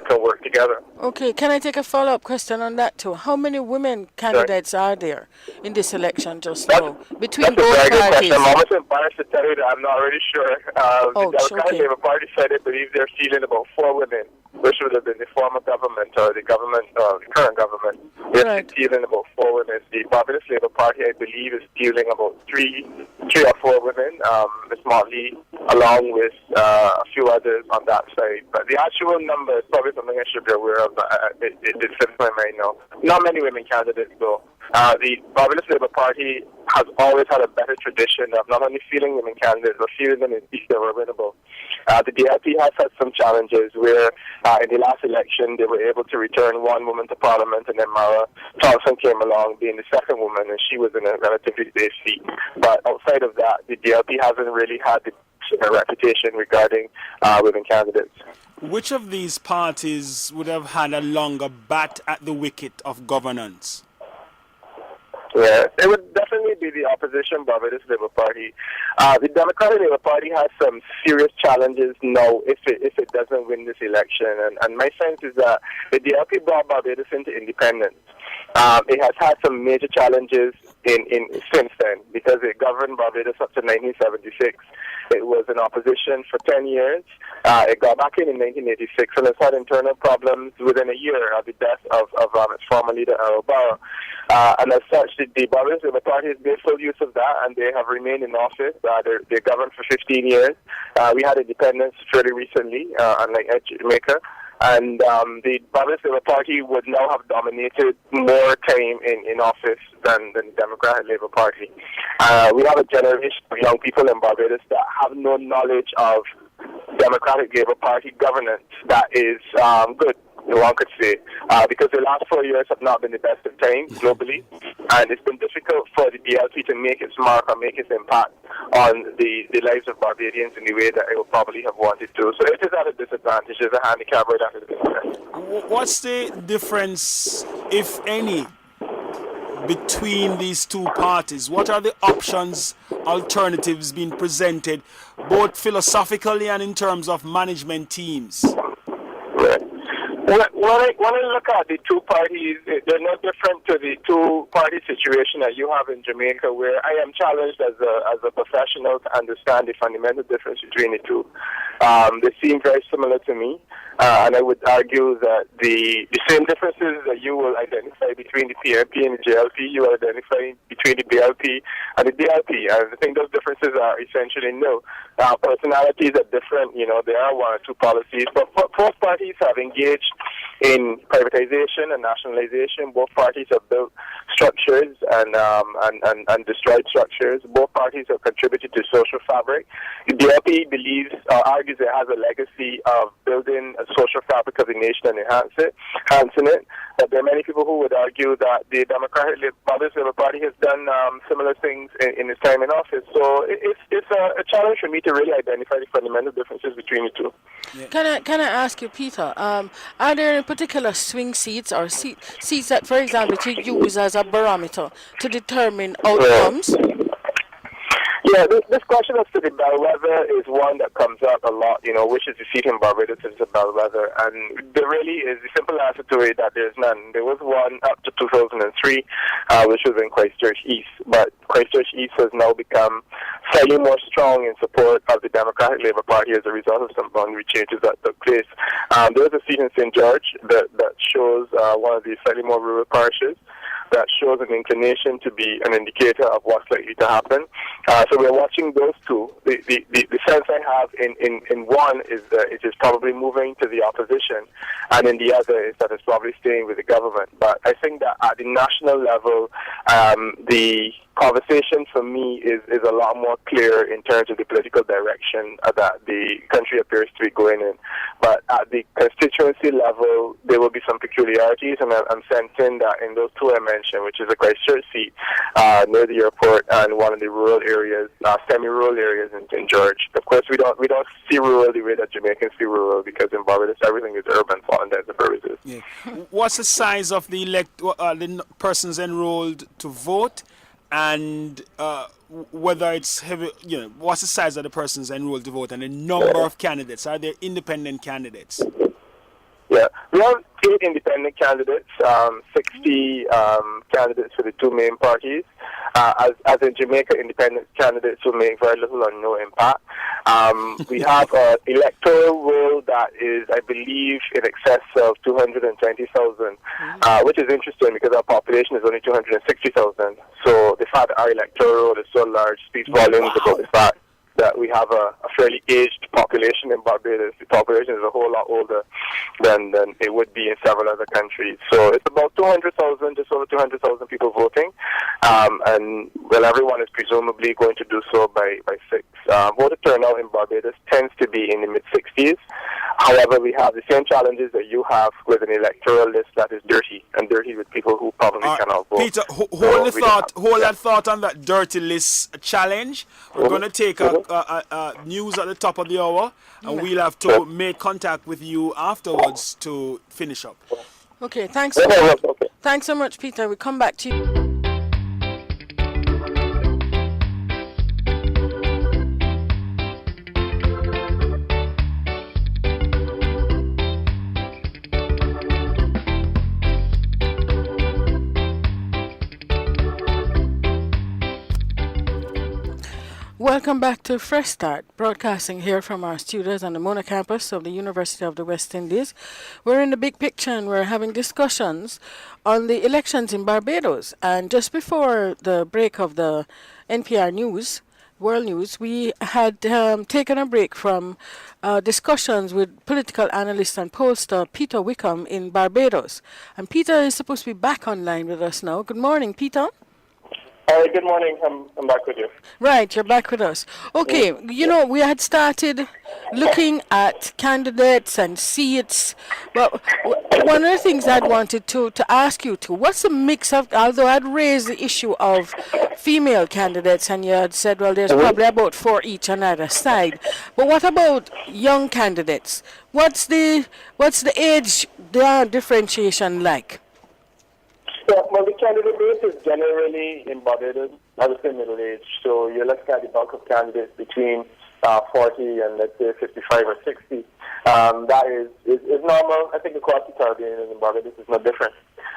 F: can work together.
A: Okay, can I take a follow-up question on that too? How many women candidates are there in this election just now between both
F: parties? That's a very good question. I'm almost embarrassed to tell you that I'm not really sure. The Democratic Labour Party said they believe they're fielding about 4 women, which would have been the former government or the government, the current government. They're fielding about 4 women. The Barbados Labour Party, I believe, is fielding about 3 or 4 women. Ms. Mottley, along with a few others on that side. But the actual number is probably something I should be aware of, but it slips my mind now. Not many women candidates, though. The Barbados Labour Party has always had a better tradition of not only fielding women candidates, but fielding them in seats that were winnable. The DLP has had some challenges where in the last election they were able to return 1 woman to Parliament, and then Mara Thompson came along being the second woman, and she was in a relatively safe seat. But outside of that, the DLP hasn't really had a reputation regarding women candidates.
B: Which of these parties would have had a longer bat at the wicket of governance?
F: Yeah, it would definitely be the opposition Barbados Labour Party. The Democratic Labour Party has some serious challenges now if it doesn't win this election. And my sense is that the DLP brought Barbados into independence. It has had some major challenges since then because it governed Barbados up to 1976. It was in opposition for 10 years. It got back in 1986, and it's had internal problems within a year of the death of its former leader, Errol Barrow. And as such, the Barbados Labour Party has made full use of that, and they have remained in office. They governed for 15 years. We had independence fairly recently, unlike Jamaica. And the Barbados Labour Party would now have dominated more time in office than the Democratic Labour Party. We have a generation of young people in Barbados that have no knowledge of Democratic Labour Party governance that is good. one could say, because the last 4 years have not been the best of times globally, and it's been difficult for the BLP to make its mark or make its impact on the lives of Barbadians in the way that it would probably have wanted to. So it is at a disadvantage. There's a handicap right at a disadvantage.
B: What's the difference, if any, between these two parties? What are the options, alternatives being presented, both philosophically and in terms of management teams?
F: Right. When I look at the two parties, they're no different to the two-party situation that you have in Jamaica, where I am challenged as a professional to understand the fundamental difference between the two. They seem very similar to me, and I would argue that the same differences that you will identify between the PNP and the JLP, you will identify between the BLP and the DLP. And I think those differences are essentially nil. Personalities are different, there are one or two policies, but both parties have engaged in privatization and nationalization. Both parties have built structures and destroyed structures. Both parties have contributed to social fabric. The DLP believes or argues it has a legacy of building a social fabric of the nation and enhancing it. But there are many people who would argue that the Democratic Labour Party has done similar things in its time in office. So it's a challenge for me to really identify the fundamental differences between the two.
A: Yeah. Can I ask you, Peter? Are there any particular swing seats or seats that, for example, you use as a barometer to determine outcomes?
F: Yeah, this question as to the bellwether is one that comes up a lot, which is the seat in Barbados is a bellwether. And there really is the simple answer to it that there's none. There was one up to 2003, which was in Christchurch East. But Christchurch East has now become slightly more strong in support of the Democratic Labour Party as a result of some boundary changes that took place. There was a seat in St. George that shows one of the slightly more rural parishes, that shows an inclination to be an indicator of what's likely to happen. So we're watching those two. The sense I have in one is that it is probably moving to the opposition, and in the other is that it's probably staying with the government. But I think that at the national level, the conversation for me is a lot more clear in terms of the political direction that the country appears to be going in. But at the constituency level, there will be some peculiarities, and I'm sensing that in those two I mentioned, which is a Christchurch seat near the airport and one of the rural areas, semi-rural areas in St. George. Of course, we don't see rural the way that Jamaicans see rural, because in Barbados everything is urban for all intents and purposes.
B: Yeah. What's the size of the persons enrolled to vote? And whether it's heavy, what's the size of the persons enrolled to vote and the number of candidates? Are there independent candidates?
F: Yeah, we have 8 independent candidates, 60 candidates for the two main parties. As in Jamaica, independent candidates will make very little or no impact. We have an electoral roll that is, I believe, in excess of 220,000, which is interesting because our population is only 260,000. So the fact that our electoral roll is so large speaks volumes about the fact that we have a fairly aged population in Barbados. The population is a whole lot older than it would be in several other countries. So it's about 200,000, just over 200,000 people voting. And, well, everyone is presumably going to do so by 6. Voter turnout in Barbados tends to be in the mid-60s. However, we have the same challenges that you have with an electoral list that is dirty, and dirty with people who probably cannot vote.
B: Peter, hold that thought on that dirty list challenge. We're going to take a news at the top of the hour, and we'll have to make contact with you afterwards to finish up.
A: Okay, thanks so much. Thanks so much, Peter. We'll come back to you. Welcome back to Fresh Start, broadcasting here from our studios on the Mona campus of the University of the West Indies. We're in the big picture and we're having discussions on the elections in Barbados. And just before the break of the NPR News, World News, we had taken a break from discussions with political analyst and pollster Peter Wickham in Barbados. And Peter is supposed to be back online with us now. Good morning, Peter.
F: Good morning. I'm back with you.
A: Right, you're back with us. Okay, you know, we had started looking at candidates and seats, but one of the things I'd wanted to ask you to, what's the mix of, although I'd raised the issue of female candidates and you had said, well, there's probably about 4 each on either side, but what about young candidates? What's the age differentiation like?
F: Yeah, well, the candidate base is generally in Barbados, I would say middle age. So you're looking at the bulk of candidates between 40 and let's say 55 or 60. That is normal. I think across the Caribbean and in Barbados is no different.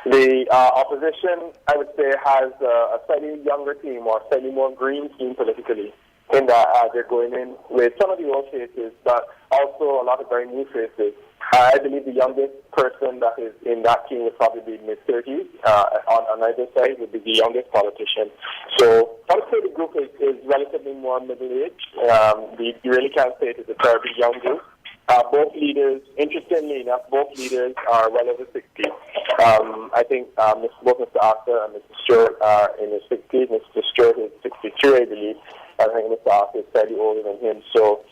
F: The opposition, I would say, has a slightly younger team or slightly more green team politically, in that they're going in with some of the old faces, but also a lot of very new faces. I believe the youngest person that is in that team would probably be mid-30s. On either side would be the youngest politician. So I would say the group is relatively more middle-aged. You really can't say it is a terribly young group. Both leaders, interestingly enough, both leaders are well over 60. I think both Mr. Arthur and Mr. Stewart are in his 60s. Mr. Stewart is 62, I believe. I think Mr. Arthur is slightly older than him. So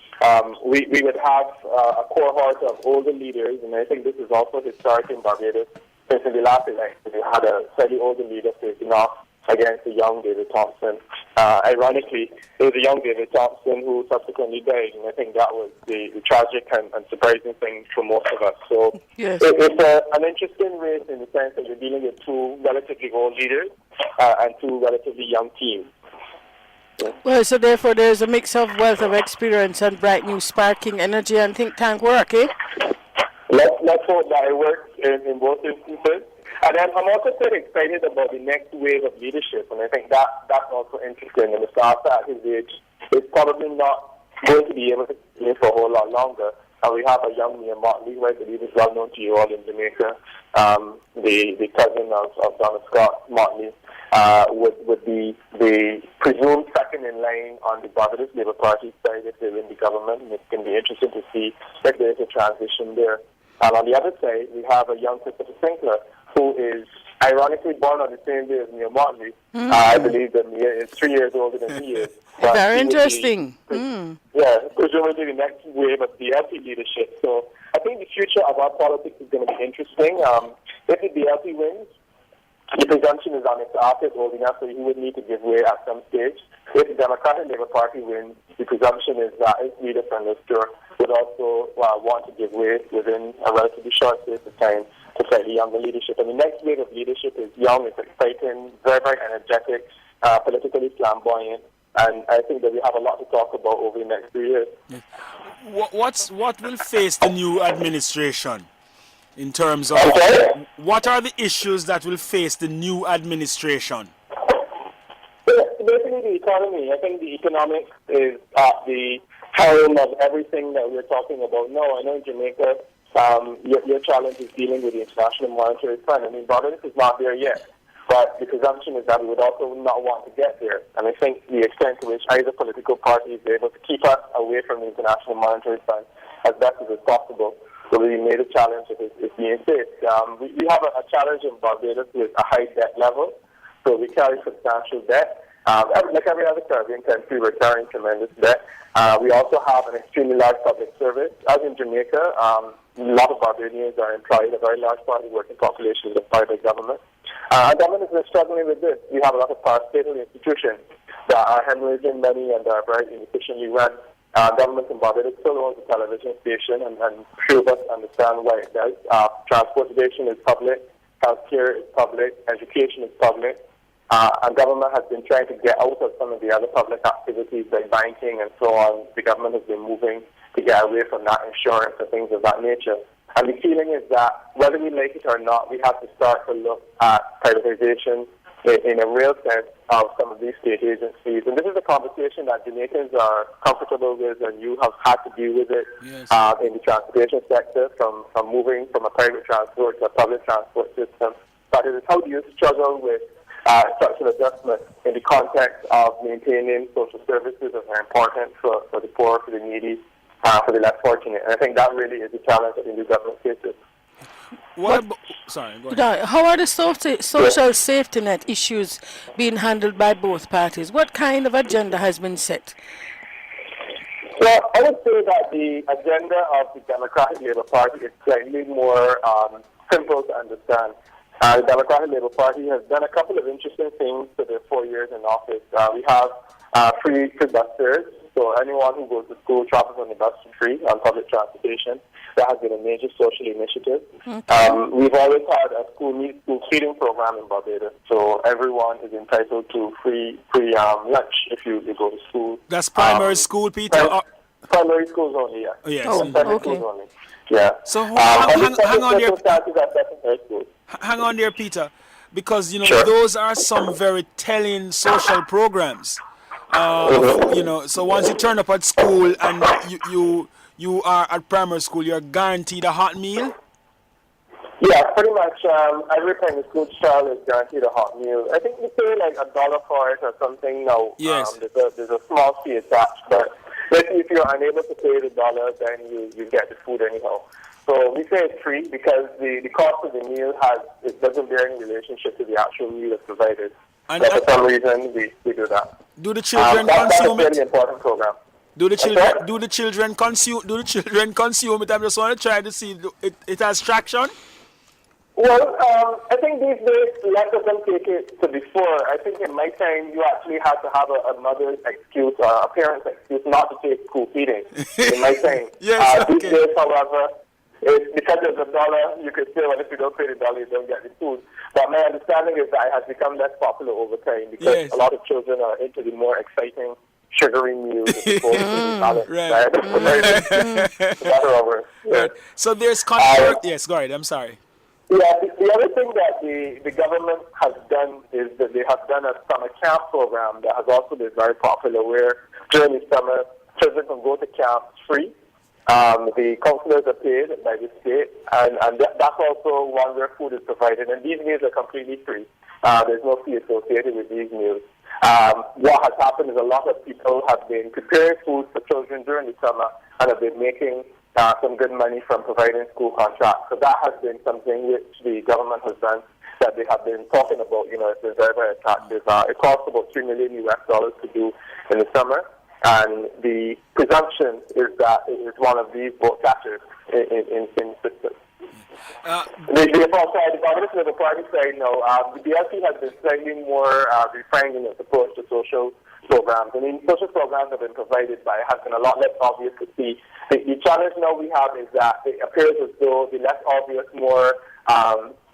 F: we would have a cohort of older leaders, and I think this is also historic in Barbados. Since in the last election, we had a slightly older leader facing off against the young David Thompson. Ironically, it was a young David Thompson who subsequently died, and I think that was the tragic and surprising thing for most of us. So
A: yes.
F: It's an interesting race in the sense that you're dealing with two relatively old leaders and two relatively young teams.
A: Well, so therefore there's a mix of wealth of experience and bright new sparking energy and think tank work, eh?
F: Let's hope that it works in both instances. And then I'm also quite excited about the next wave of leadership, and I think that's also interesting. And Mr. Arthur at his age is probably not going to be able to live for a whole lot longer. And we have a young Mia Motley, who I believe is well known to you all in Jamaica, the cousin of Donald Scott Motley. Would be the presumed second in line on the Barbados Labour Party side if they're in the government. And it's going to be interesting to see if there's a transition there. And on the other side, we have a young Christopher Sinclair, who is ironically born on the same day as Mia Motley. I believe that Mia is 3 years older than he is.
A: Very interesting.
F: Yeah, presumably the next wave of the LP leadership. So I think the future of our politics is going to be interesting. If the BLP wins, the presumption is on Mr. Arthur old enough, so he would need to give way at some stage. If the Democratic Labour Party wins, the presumption is that his leader, Prime Minister, would also want to give way within a relatively short space of time to slightly younger leadership. And the next wave of leadership is young, it's exciting, very, very energetic, politically flamboyant, and I think that we have a lot to talk about over the next 3 years.
B: What will face the new administration? In terms of what are the issues that will face the new administration?
F: Basically, the economy. I think the economics is at the helm of everything that we're talking about now. I know in Jamaica, your challenge is dealing with the International Monetary Fund. I mean, Barbados is not there yet, but the presumption is that we would also not want to get there. And I think the extent to which either political party is able to keep us away from the International Monetary Fund as best as possible. So we made a challenge if being faced. We have a challenge in Barbados with a high debt level. So we carry substantial debt. Like every other Caribbean country, we're carrying tremendous debt. We also have an extremely large public service. As in Jamaica, a lot of Barbadians are employed. A very large part of the working population is employed by government. Our government is struggling with this. We have a lot of parastatal institutions that are hemorrhaging money and are very inefficiently run. Government in Barbados still owns a television station, and few of us understand why it does. Transportation is public, healthcare is public, education is public, and government has been trying to get out of some of the other public activities like banking and so on. The government has been moving to get away from that, insurance and things of that nature. And the feeling is that whether we like it or not, we have to start to look at privatization in a real sense of some of these state agencies. And this is a conversation that Jamaicans are comfortable with, and you have had to deal with it in the transportation sector, from moving from a private transport to a public transport system. But it is how do you struggle with structural adjustment in the context of maintaining social services that are important for the poor, for the needy, for the less fortunate. And I think that really is the challenge that the new government faces.
B: Sorry, go ahead.
A: How are the social safety net issues being handled by both parties? What kind of agenda has been set?
F: Well, I would say that the agenda of the Democratic Labour Party is slightly more simple to understand. The Democratic Labour Party has done a couple of interesting things for their 4 years in office. We have free bus fares, so anyone who goes to school travels on the bus for free on public transportation. That has been a major social initiative.
A: Okay.
F: We've always had a school feeding program in Barbados, so everyone is entitled to free lunch if you go to school.
B: That's primary school, Peter.
F: Primary schools only, yeah.
B: Oh, yes.
F: Primary
A: okay.
F: schools only. Yeah.
B: So hang on there.
F: Circumstances at secondary schools.
B: Hang on there, Peter, because
F: Sure.
B: those are some very telling social programs. So once you turn up at school and you are at primary school, you're guaranteed a hot meal.
F: Yeah, pretty much every primary school child is guaranteed a hot meal. I think we pay like $1 for it or something now.
B: Yes.
F: There's a small fee attached, but if you're unable to pay the $1, then you get the food anyhow. So we say it's free because the cost of the meal doesn't bear any relationship to the actual meal that's provided. But for some reason, we do that.
B: Do the children
F: That's a
B: consume
F: really
B: it?
F: important program.
B: Do the
F: sorry?
B: children consume it? I just want to try to see it has traction.
F: Well, I think these days less of them take it to before. I think in my time you actually had to have a mother's excuse or a parent's excuse not to take school feeding. In my time.
B: Yes,
F: These
B: okay.
F: days, however, because there's $1, you could say, well, if you don't pay the $1, you don't get the food. But my understanding is that it has become less popular over time because
B: Yes.
F: a lot of children are into the more exciting, sugary meals as opposed to the balanced
B: Right.
F: diet. Better over. Yeah.
B: Right. So there's yes, go ahead. I'm sorry.
F: Yeah, the other thing that the government has done is that they have done a summer camp program that has also been very popular where during the summer, children can go to camps free. The counselors are paid by the state, and that's also one where food is provided. And these meals are completely free. There's no fee associated with these meals. What has happened is a lot of people have been preparing food for children during the summer and have been making some good money from providing school contracts. So that has been something which the government has done that they have been talking about. It's been very, very attractive. It costs about $3 million to do in the summer. And the presumption is that it is one of these boat catchers in the system. The Barbados Labour Party side, the BLP has been slightly more refined in its approach to social programs. I mean, social programs have been provided by, has been a lot less obvious to see. The challenge now we have is that it appears as though the less obvious, more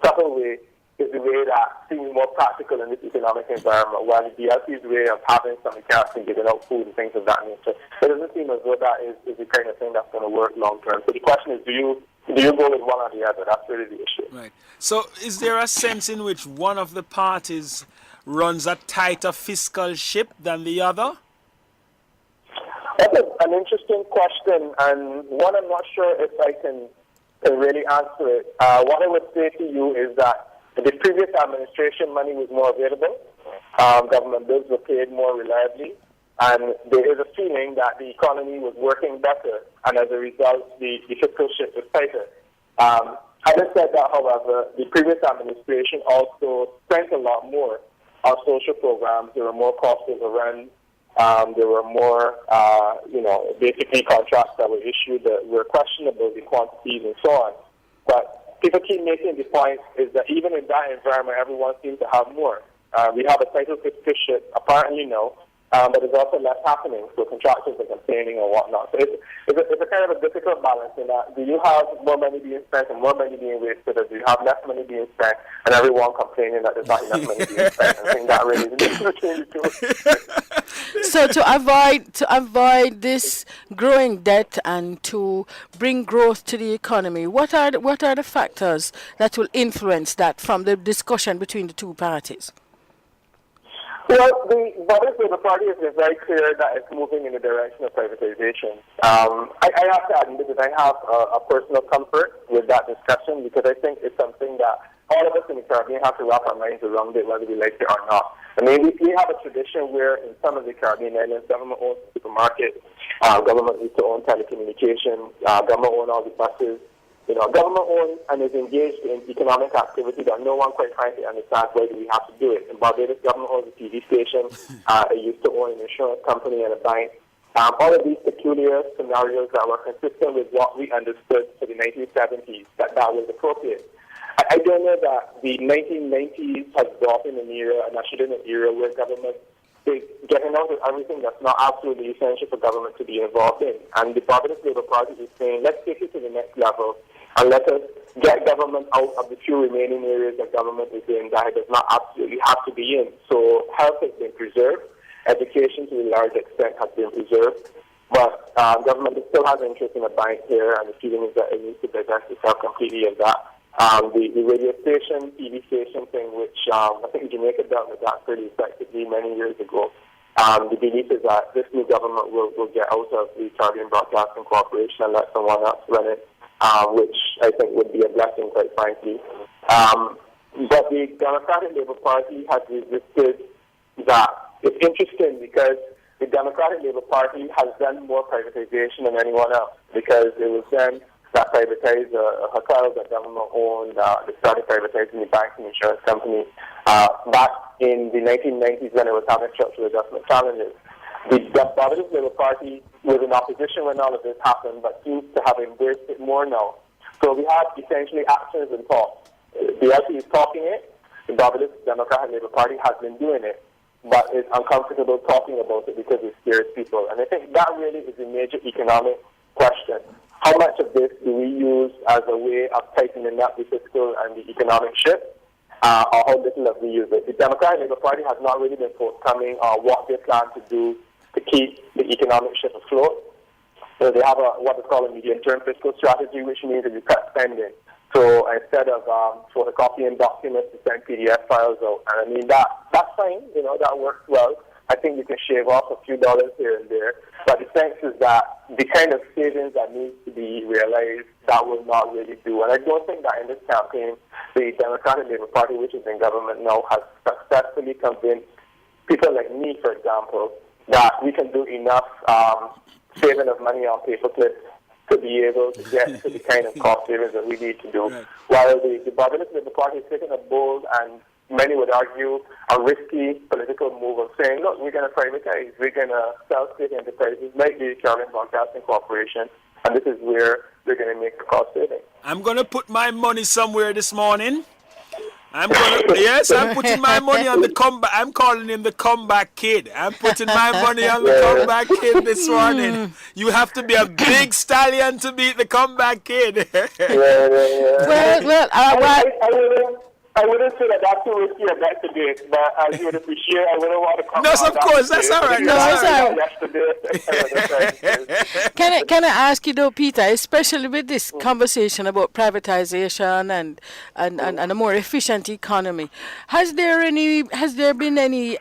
F: subtle way is the way that seems more practical in this economic environment, while the DLC's way of having some accounts and giving out food and things of that nature, it doesn't seem as though that is the kind of thing that's going to work long term. So the question is, do you go with one or the other? That's really the issue.
B: Right. So is there a sense in which one of the parties runs a tighter fiscal ship than the other?
F: That's an interesting question, and one I'm not sure if I can really answer it. What I would say to you is that the previous administration money was more available. Government bills were paid more reliably. And there is a feeling that the economy was working better. And as a result, the fiscal shift was tighter. Having said that, however, the previous administration also spent a lot more on social programs. There were more cost overruns. There were more, basically contracts that were issued that were questionable, the quantities and so on. But people keep making the point is that even in that environment, everyone seems to have more. We have a title fiscal shift, apparently no, but there's also less happening, so contractors are complaining or whatnot. So it's a kind of a difficult balance in that do you have more money being spent and more money being wasted, or do you have less money being spent and everyone complaining that there's not enough money being spent? I think that really is the difference between the two.
A: So to avoid this growing debt and to bring growth to the economy, what are the factors that will influence that from the discussion between the two parties?
F: Well, the Barbados Labour Party has been very clear that it's moving in the direction of privatization. I have to admit that I have a personal comfort with that discussion because I think it's something that all of us in the Caribbean have to wrap our minds around it, whether we like it or not. I mean, we have a tradition where in some of the Caribbean islands, government owns supermarkets, government used to own telecommunications, government owns all the buses. government-owned and is engaged in economic activity that no one quite frankly understands why do we have to do it. In Barbados, government owns a TV station. It used to own an insurance company and a bank. All of these peculiar scenarios that were consistent with what we understood for the 1970s, that was appropriate. I don't know that the 1990s has brought in an era, and ushered in an era where government is getting out of everything that's not absolutely essential for government to be involved in. And the Barbados Labour Party is saying, let's take it to the next level and let us get government out of the few remaining areas that government is in that it does not absolutely have to be in. So health has been preserved. Education to a large extent has been preserved. But government still has interest in a bank here, and the feeling is that it needs to divest itself completely of that. The radio station, TV station thing, which I think Jamaica dealt with that pretty effectively many years ago. The belief is that this new government will get out of the Caribbean Broadcasting Corporation and let someone else run it, which I think would be a blessing, quite frankly. But the Democratic Labour Party has resisted that. It's interesting because the Democratic Labour Party has done more privatization than anyone else, because it was them that privatized hotels that government owned. They started privatizing the banks and insurance companies back in the 1990s when it was having structural adjustment challenges. The Barbados Labour Party was in opposition when all of this happened, but seems to have embraced it more now. So we have essentially actions and thoughts. The LP is talking it. The Barbados Democratic Labour Party has been doing it, but is uncomfortable talking about it because it scares people. And I think that really is a major economic question. How much of this do we use as a way of tightening up the fiscal and the economic ship, or how little of we use it? The Democratic Labour Party has not really been forthcoming on what they plan to do to keep the economic ship afloat. So they have what is called a medium-term fiscal strategy, which means that you cut spending. So instead of photocopying documents to send PDF files out, and I mean that's fine, that works well. I think you can shave off a few dollars here and there, but the sense is that the kind of savings that needs to be realized, that will not really do. And I don't think that in this campaign, the Democratic Labour Party, which is in government now, has successfully convinced people like me, for example, that we can do enough saving of money on paper clips to be able to get to the kind of cost savings that we need to do. Right. While the Barbados Labour Party is taking a bold and many would argue a risky political move of saying, look, we're going to privatize, we're going to sell state enterprises like the Caribbean Broadcasting Corporation, and this is where they're going to make the cost savings.
B: I'm going to put my money somewhere this morning. I'm putting my money on the comeback. I'm calling him the comeback kid. I'm putting my money on the comeback kid this morning. You have to be a big stallion to beat the comeback kid.
F: I wouldn't say that that's too risky a bet to do, but as you would appreciate, I wouldn't want to come.
B: No, of course, that's all right.
A: Can I ask you though, Peter, especially with this conversation about privatization and a more efficient economy, has there been any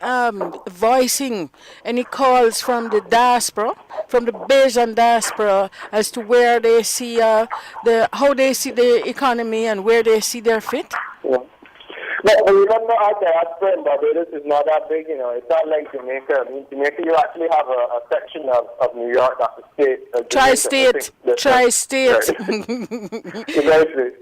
A: voicing, any calls from the diaspora, from the Bajan diaspora, as to where they see how they see the economy and where they see their fit?
F: Yeah. But remember, our diaspora in Barbados is not that big, It's not like Jamaica. I mean, Jamaica, you actually have a section of New York that's a state.
A: Tri-state.
F: Exactly.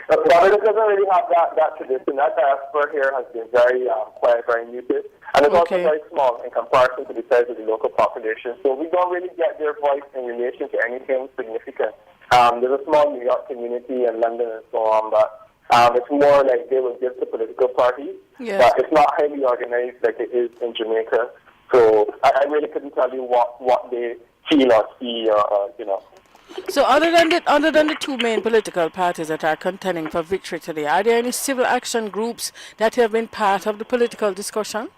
F: Barbados doesn't really have that tradition. That diaspora here has been very quiet, very muted. And it's also very small in comparison to the size of the local population. So we don't really get their voice in relation to anything significant. There's a small New York community and London and so on, but it's more like they will give to political parties, but it's not highly organized like it is in Jamaica. So I really couldn't tell you what they feel or see or.
A: So other than the two main political parties that are contending for victory today, are there any civil action groups that have been part of the political discussion?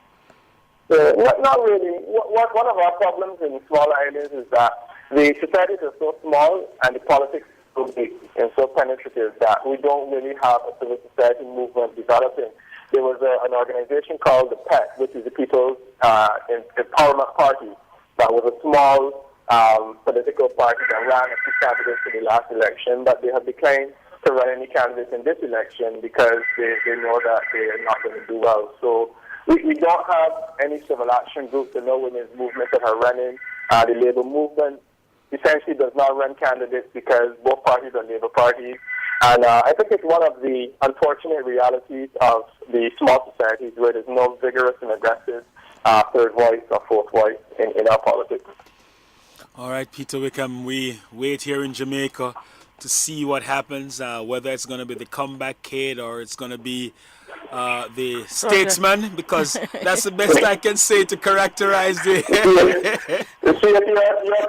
F: Not really. One of our problems in small islands is that the societies are so small and the politics so big and so penetrative that we don't really have a civil society movement developing. There was an organization called the PET, which is the People's Empowerment Party, that was a small political party that ran a few candidates in the last election, but they have declined to run any candidates in this election because they know that they are not going to do well. So we don't have any civil action groups or no women's movements that are running. The labor movement essentially does not run candidates because both parties are labor parties. And I think it's one of the unfortunate realities of the small societies where there's no vigorous and aggressive third voice or fourth voice in our politics.
B: All right, Peter Wickham, we wait here in Jamaica to see what happens, whether it's going to be the comeback kid or it's going to be the statesman, because that's the best I can say to characterize the...
F: You see, your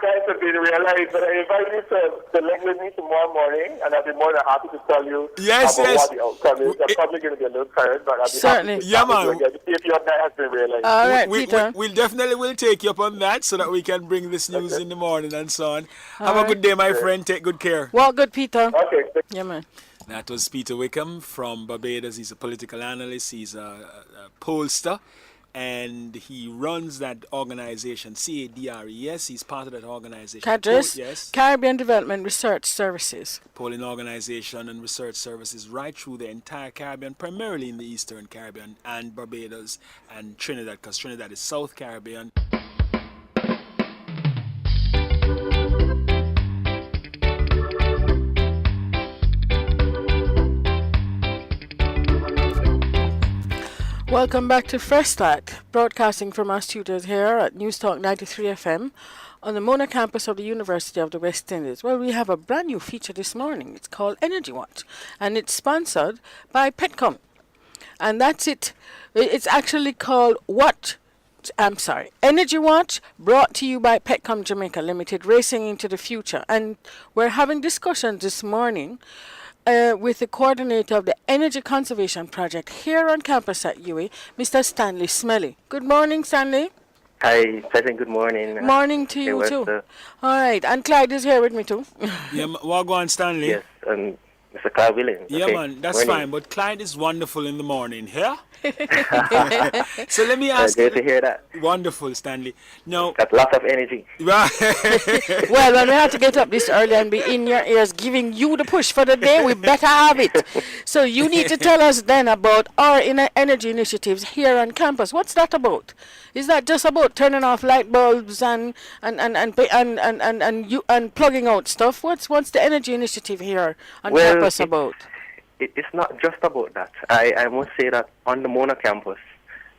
F: guys have been realized, but I invite you to link with me tomorrow morning, and I'll be more than happy to tell you
B: Yes,
F: about
B: yes.
F: what the outcome is. I'm probably going to be a little tired, but I'll be
A: Certainly.
F: happy
B: Yeah,
F: to
B: man.
F: see if your guy has been realized.
A: All right, Peter.
B: We'll definitely will take you up on that so that we can bring this news in the morning and so on. Have
A: All
B: a good day, my friend. Take good care.
A: Well, good, Peter.
F: Okay.
A: Yeah, man.
B: That was Peter Wickham from Barbados. He's a political analyst. He's a pollster. And he runs that organization, CADRES. He's part of that organization.
A: CADRES,
B: Yes.
A: Caribbean Development Research Services.
B: Polling organization and research services right through the entire Caribbean, primarily in the Eastern Caribbean and Barbados and Trinidad, because Trinidad is South Caribbean.
A: Welcome back to Fresh Start, broadcasting from our studios here at News Talk 93 FM on the Mona campus of the University of the West Indies. Well, we have a brand new feature this morning. It's called Energy Watch, and it's sponsored by Petcom. And that's it. It's actually called Energy Watch, brought to you by Petcom Jamaica Limited, racing into the future. And we're having discussions this morning with the coordinator of the Energy Conservation Project here on campus at UWI, Mr. Stanley Smelly. Good morning, Stanley.
G: Hi, pleasant good morning.
A: Morning to you, too. All right, and Clyde is here with me, too.
B: Yeah, what go on, Stanley?
G: Yes, Mr. Clyde Williams.
B: Yeah,
G: okay.
B: man, that's
G: Morning.
B: fine. But Clyde is wonderful in the morning, yeah? So let me ask
G: Great to hear that.
B: Wonderful, Stanley. Now,
G: Got lots of energy.
A: Well, when we have to get up this early and be in your ears giving you the push for the day, we better have it. So you need to tell us then about our energy initiatives here on campus. What's that about? Is that just about turning off light bulbs and plugging out stuff? What's the energy initiative here on campus about?
G: It's not just about that. I must say that on the Mona campus,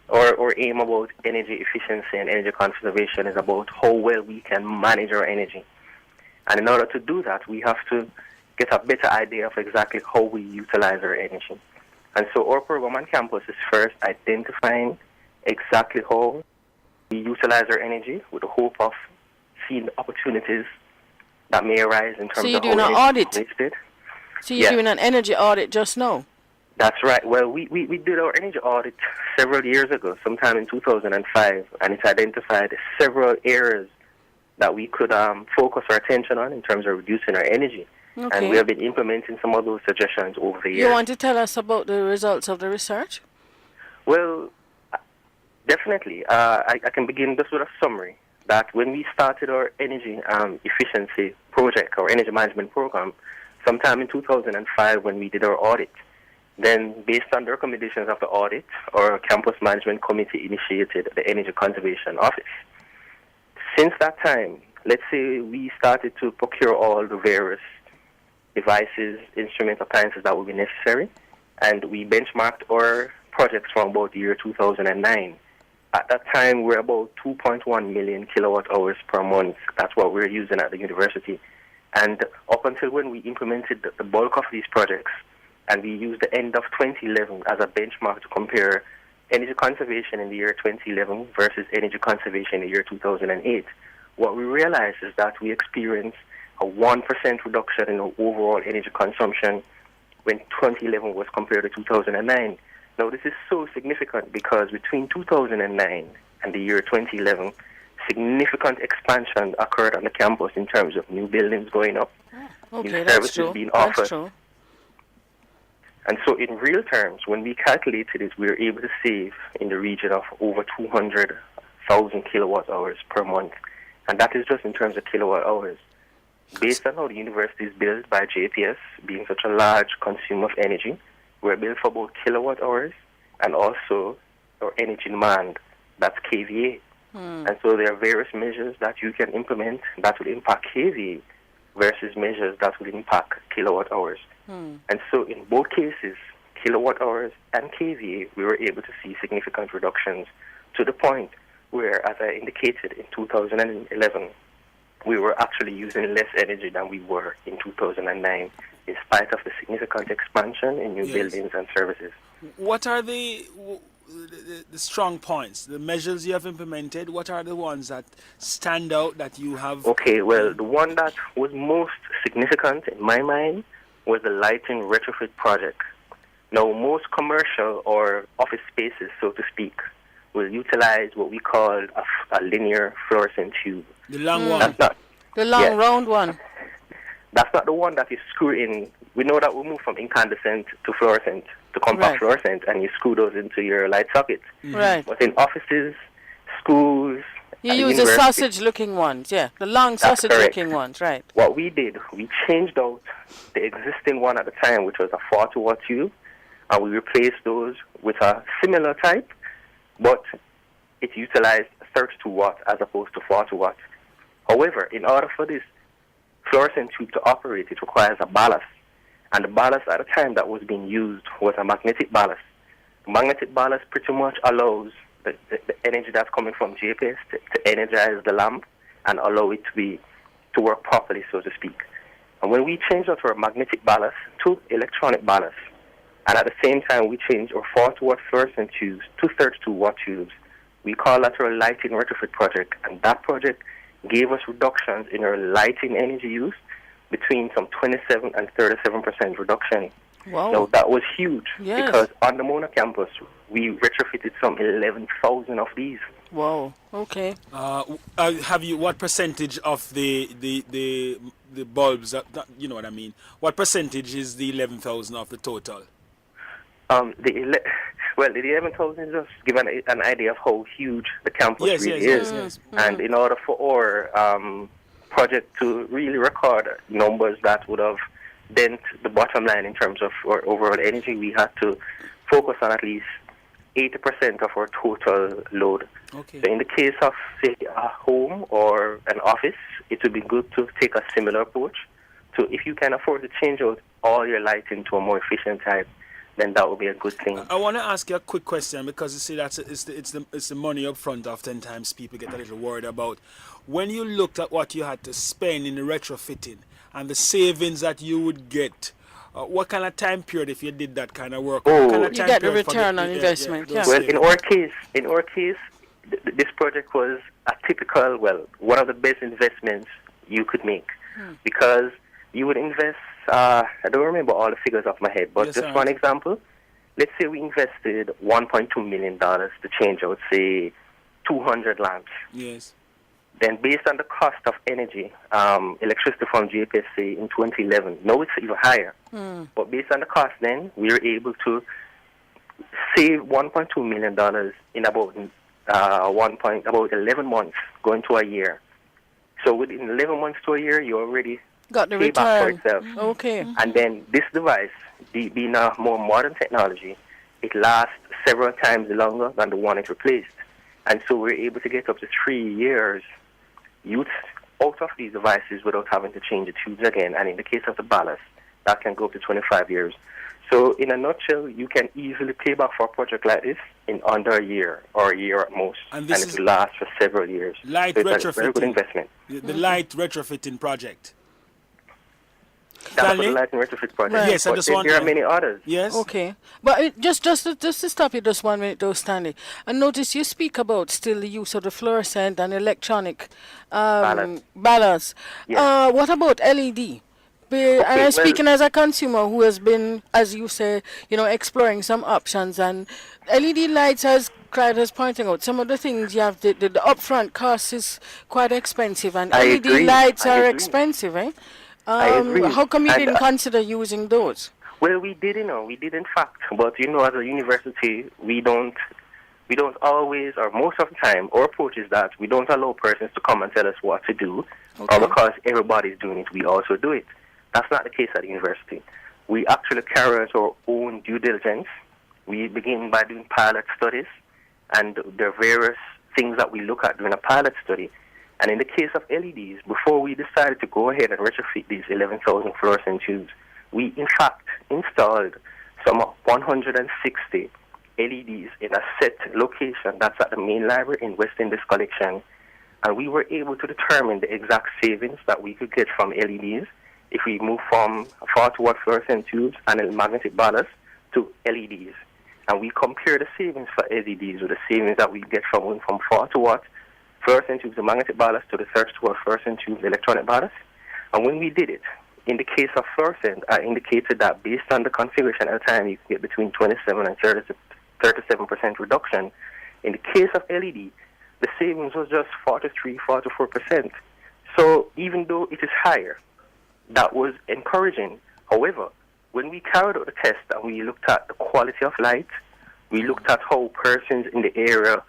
G: our aim about energy efficiency and energy conservation is about how well we can manage our energy. And in order to do that, we have to get a better idea of exactly how we utilize our energy. And so our program on campus is first identifying exactly how we utilize our energy with the hope of seeing the opportunities that may arise in terms of how energy is wasted.
A: So you're doing an energy audit just now?
G: That's right. Well, we did our energy audit several years ago, sometime in 2005, and it identified several areas that we could focus our attention on in terms of reducing our energy. Okay. And we have been implementing some of those suggestions over the years.
A: You want to tell us about the results of the research?
G: Well, definitely. I can begin just with a summary that when we started our energy efficiency project, our energy management program, sometime in 2005 when we did our audit, then based on the recommendations of the audit, our campus management committee initiated the Energy Conservation Office. Since that time, let's say we started to procure all the various devices, instruments, appliances that would be necessary, and we benchmarked our projects from about the year 2009. At that time, we're about 2.1 million kilowatt hours per month. That's what we're using at the university. And up until when we implemented the bulk of these projects, and we used the end of 2011 as a benchmark to compare energy conservation in the year 2011 versus energy conservation in the year 2008, what we realized is that we experienced a 1% reduction in the overall energy consumption when 2011 was compared to 2009. Now, this is so significant because between 2009 and the year 2011, significant expansion occurred on the campus in terms of new buildings going up, new services being offered.
A: That's true.
G: And so in real terms, when we calculated it, we were able to save in the region of over 200,000 kilowatt hours per month. And that is just in terms of kilowatt hours. Based on how the university is built by JPS, being such a large consumer of energy, we're built for both kilowatt hours and also our energy demand, that's kVA. And so there are various measures that you can implement that will impact kVA versus measures that will impact kilowatt hours. And so in both cases, kilowatt hours and kVA, we were able to see significant reductions to the point where, as I indicated, in 2011, we were actually using less energy than we were in 2009, in spite of the significant expansion in new buildings and services.
B: What are the strong points, the measures you have implemented? What are the ones that stand out that you have?
G: Okay, well, the one that was most significant in my mind was the lighting retrofit project. Now, most commercial or office spaces, so to speak, will utilize what we call a linear fluorescent tube.
B: The long one.
G: That's not,
A: The long round one.
G: that's not the one that you screw in. We know that we move from incandescent to fluorescent, to compact
A: Right.
G: fluorescent, and you screw those into your light socket.
A: Right.
G: But in offices, schools,
A: You
G: and
A: use the
G: universities,
A: sausage-looking ones, yeah. The long
G: That's
A: sausage-looking ones, right.
G: what we did, we changed out the existing one at the time, which was a 40-watt tube, and we replaced those with a similar type, but it utilized 32 watts as opposed to 40 watts. However, in order for this fluorescent tube to operate, it requires a ballast. And the ballast at the time that was being used was a magnetic ballast. The magnetic ballast pretty much allows the energy that's coming from JPS to energize the lamp and allow it to work properly, so to speak. And when we changed out our magnetic ballast to electronic ballast, and at the same time we changed our 40-watt fluorescent tubes to 32-watt tubes, we call that our lighting retrofit project. And that project gave us reductions in our lighting energy use between some 27 and 37% reduction.
A: Wow.
G: Now, that was huge
A: Yes.
G: because on the Mona campus, we retrofitted some 11,000 of these.
A: Wow. Okay.
B: Have you, what percentage of the bulbs, you know what I mean? What percentage is the 11,000 of the total?
G: The 11,000 just give an idea of how huge the campus
B: Yes,
G: really
B: yes,
G: is.
B: yes,
G: And in order for our project to really record numbers that would have dent the bottom line in terms of our overall energy, we had to focus on at least 80% of our total load.
B: Okay.
G: So in the case of, say, a home or an office, it would be good to take a similar approach. So if you can afford to change out all your lighting to a more efficient type, then that would be a good thing.
B: I want to ask you a quick question because you see it's the money up front. Oftentimes people get a little worried about when you looked at what you had to spend in the retrofitting and the savings that you would get. What kind of time period if you did that kind of work?
G: Oh,
B: What kind of
A: You
B: time
A: get the
B: period for
A: return on investment,
B: those
A: yeah.
G: Well,
B: savings?
G: in our case, this project was a typical, one of the best investments you could make because you would invest. I don't remember all the figures off my head, but
B: Yes,
G: just
B: sir.
G: one example. Let's say we invested $1.2 million to change out, say, 200 lamps.
B: Yes.
G: Then based on the cost of energy, electricity from JPSC in 2011, now it's even higher. But based on the cost then, we were able to save $1.2 million in about 11 months, going to a year. So within 11 months to a year, you already
A: Got the
G: pay back for
A: return.
G: itself.
A: Okay.
G: And then this device, being a more modern technology, it lasts several times longer than the one it replaced. And so we're able to get up to 3 years use out of these devices without having to change the tubes again. And in the case of the ballast, that can go up to 25 years. So in a nutshell, you can easily pay back for a project like this in under a year or a year at most.
B: And this
G: it
B: is
G: will last for several years.
B: light
G: So it's a very good
B: retrofitting.
G: investment.
B: The light retrofitting project.
G: That's for
B: Stanley?
G: the light and retrofit project.
A: Right.
B: Yes, I
G: But
B: just
G: there
B: want
G: are
B: to-
G: many others.
B: Yes.
A: Okay. But just to stop you just 1 minute though, Stanley. And notice you speak about still the use of the fluorescent and electronic ballast.
G: Yes.
A: What about LED? And I'm
G: well-
A: speaking as a consumer who has been, as you say, exploring some options. And LED lights, as Clyde was pointing out, some of the things you have, the upfront cost is quite expensive. And
G: I
A: LED
G: agree.
A: lights
G: I
A: are
G: agree.
A: expensive, eh?
G: I agree.
A: How come you
G: And,
A: didn't consider using those?
G: Well, we did in fact, but as a university, we don't always, or most of the time, our approach is that we don't allow persons to come and tell us what to do,
A: Okay.
G: or because everybody's doing it, we also do it. That's not the case at the university. We actually carry out our own due diligence. We begin by doing pilot studies, and there are various things that we look at during a pilot study. And in the case of LEDs, before we decided to go ahead and retrofit these 11,000 fluorescent tubes, we in fact installed some 160 LEDs in a set location that's at the main library in West Indies Collection. And we were able to determine the exact savings that we could get from LEDs if we move from 40-watt fluorescent tubes and magnetic ballast to LEDs. And we compare the savings for LEDs with the savings that we get from going from 40-watt fluorescent tubes, the magnetic ballast, to the 32-watt fluorescent tubes, the electronic ballast. And when we did it, in the case of fluorescent, I indicated that based on the configuration at the time, you can get between 27 and 37% reduction. In the case of LED, the savings was just 44%. So even though it is higher, that was encouraging. However, when we carried out the test and we looked at the quality of light, we looked at how persons in the area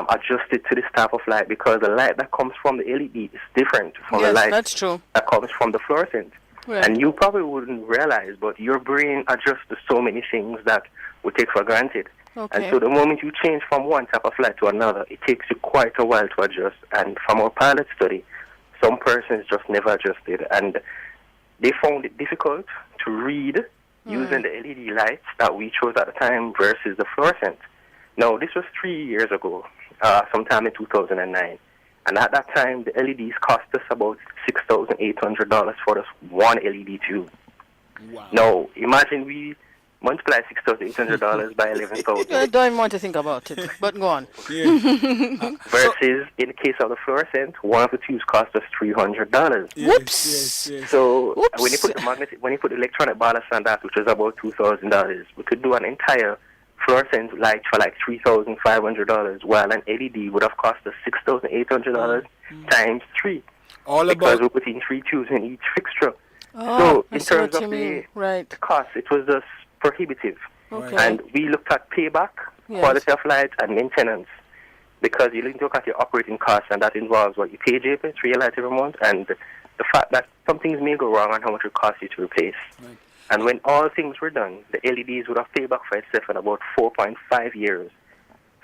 G: adjusted to this type of light, because the light that comes from the LED is different from the light
A: that's true.
G: that comes from the fluorescent.
A: Right.
G: And you probably wouldn't realize, but your brain adjusts to so many things that we take for granted.
A: Okay.
G: And so the moment you change from one type of light to another, it takes you quite a while to adjust. And from our pilot study, some persons just never adjusted. And they found it difficult to read using the LED lights that we chose at the time versus the fluorescent. Now, this was 3 years ago, sometime in 2009. And at that time, the LEDs cost us about $6,800 for this one LED tube.
B: Wow.
G: Now, imagine we multiply $6,800 by 11,000.
A: I don't want to think about it, but go on.
G: Versus, in the case of the fluorescent, one of the tubes cost us $300.
A: Whoops.
G: So
A: Whoops.
G: when you put the electronic ballast on that, which was about $2,000, we could do an entire fluorescent light for like $3,500, while an LED would have cost us $6,800 times 3.
B: All
G: Because
B: about
G: we're putting 3 tubes in each fixture.
A: Oh,
G: So
A: I
G: in
A: see
G: terms
A: what
G: of
A: you mean. Right.
G: the cost, it was just prohibitive.
A: Okay.
G: And we looked at payback,
A: Yes.
G: quality of light, and maintenance. Because you look at your operating costs, and that involves what you pay JPS for your light every month, and the fact that some things may go wrong and how much it costs you to replace.
B: Right.
G: And when all things were done, the LEDs would have paid back for itself in about 4.5 years,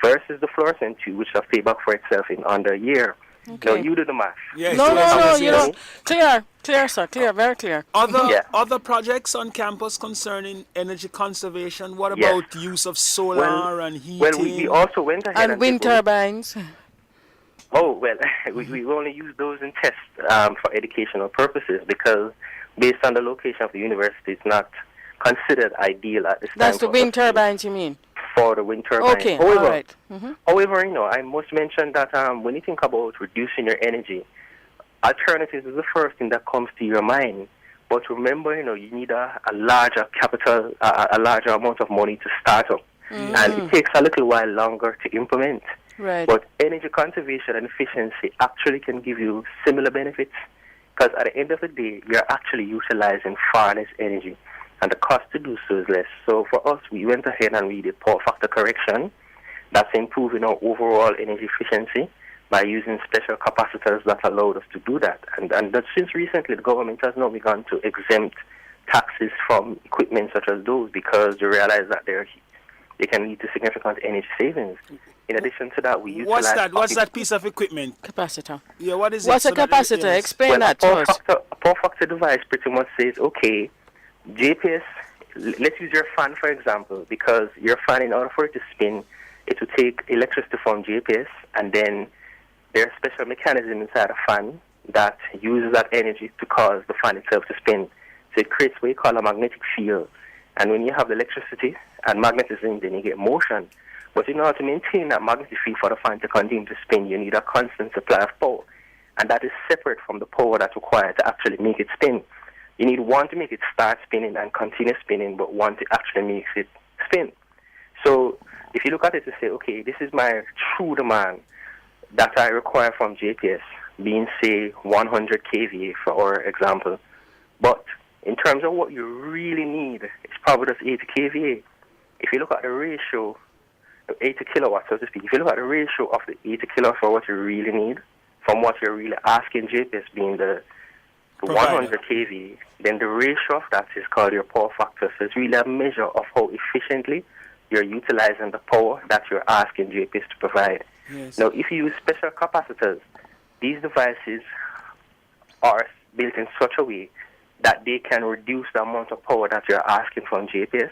G: versus the fluorescent tube, which have paid back for itself in under a year.
A: Okay.
G: Now, you do the math.
B: yes,
A: No,
B: yes,
A: no,
B: yes,
A: you
B: yes.
A: don't. Clear, sir. Clear, very clear.
G: Yeah.
B: Other projects on campus concerning energy conservation. What
G: Yes.
B: about use of solar and heating?
G: Well, we also went ahead
A: And wind
G: did-
A: turbines.
G: Oh, well, we only use those in tests for educational purposes, because based on the location of the university, it's not considered ideal at this
A: That's
G: time.
A: the
G: for
A: wind
G: us to-
A: turbines, you mean?
G: For the wind turbine.
A: Okay,
G: However,
A: all right.
G: However, I must mention that when you think about reducing your energy, alternatives is the first thing that comes to your mind. But remember, you need a larger capital, a larger amount of money to start up. And it takes a little while longer to implement.
A: Right.
G: But energy conservation and efficiency actually can give you similar benefits, because at the end of the day, you're actually utilizing far less energy, and the cost to do so is less. So for us, we went ahead and we did power factor correction. That's improving our overall energy efficiency by using special capacitors that allowed us to do that. And that since recently, the government has now begun to exempt taxes from equipment such as those, because they realize that they can lead to significant energy savings. In addition to that, we utilize...
B: What's that piece of equipment?
A: Capacitor.
B: Yeah, what is
A: What's
B: it?
A: a capacitor?
B: Yes.
A: Explain
G: Well,
A: that to us.
G: a power factor device pretty much says, okay, JPS, let's use your fan, for example, because your fan, in order for it to spin, it will take electricity from JPS, and then there's a special mechanism inside a fan that uses that energy to cause the fan itself to spin. So it creates what you call a magnetic field. And when you have the electricity and magnetism, then you get motion. But in order to maintain that magnetic field for the fan to continue to spin, you need a constant supply of power. And that is separate from the power that's required to actually make it spin. You need one to make it start spinning and continue spinning, but one to actually make it spin. So if you look at it to say, okay, this is my true demand that I require from JPS, being, say, 100 kVA for our example. But in terms of what you really need, it's probably just 80 kVA. If you look at the ratio, 80 kilowatts, so to speak, if you look at the ratio of the 80 kilowatts for what you really need, from what you're really asking JPS being the 100 kV, then the ratio of that is called your power factor. So it's really a measure of how efficiently you're utilizing the power that you're asking JPS to provide.
B: Yes.
G: Now, if you use special capacitors, these devices are built in such a way that they can reduce the amount of power that you're asking from JPS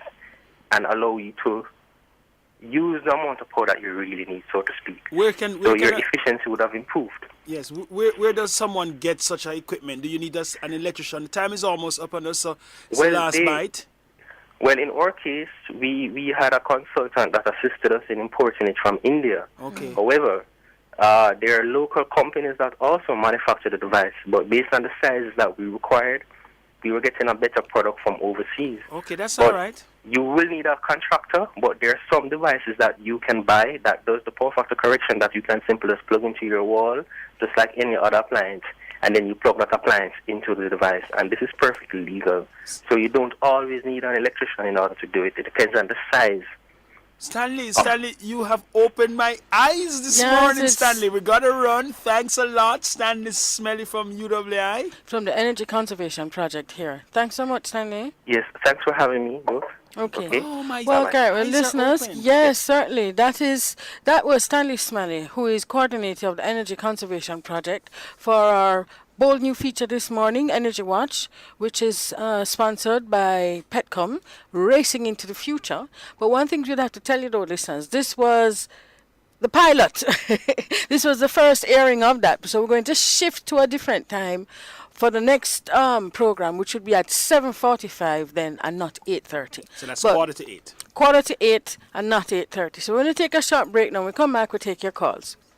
G: and allow you to use the amount of power that you really need, so to speak. So your efficiency would have improved.
B: Yes, where does someone get such a equipment? Do you need an electrician? The time is almost up on us, so it's the last bite.
G: Well, in our case, we had a consultant that assisted us in importing it from India.
B: Okay.
G: However, there are local companies that also manufacture the device, but based on the sizes that we required, we were getting a better product from overseas.
B: Okay, that's all right.
G: You will need a contractor, but there are some devices that you can buy that does the power factor correction that you can simply just plug into your wall, just like any other appliance, and then you plug that appliance into the device, and this is perfectly legal. So you don't always need an electrician in order to do it. It depends on the size.
B: Stanley, you have opened my eyes this morning, Stanley. We got to run. Thanks a lot, Stanley Smelly from UWI.
A: From the Energy Conservation Project here. Thanks so much, Stanley.
G: Yes, thanks for having me, both.
A: Okay.
B: Oh my
A: well,
B: God.
A: Garrett, listeners, yes, certainly. That was Stanley Smelly, who is coordinator of the Energy Conservation Project for our bold new feature this morning, Energy Watch, which is sponsored by Petcom, Racing into the Future. But one thing we'd have to tell you, though, listeners, this was the pilot. This was the first airing of that. So we're going to shift to a different time for the next program, which would be at 7:45 then, and not 8:30.
B: So that's quarter to 8.
A: Quarter to 8 and not 8:30. So we're going to take a short break now. When we come back, we'll take your calls.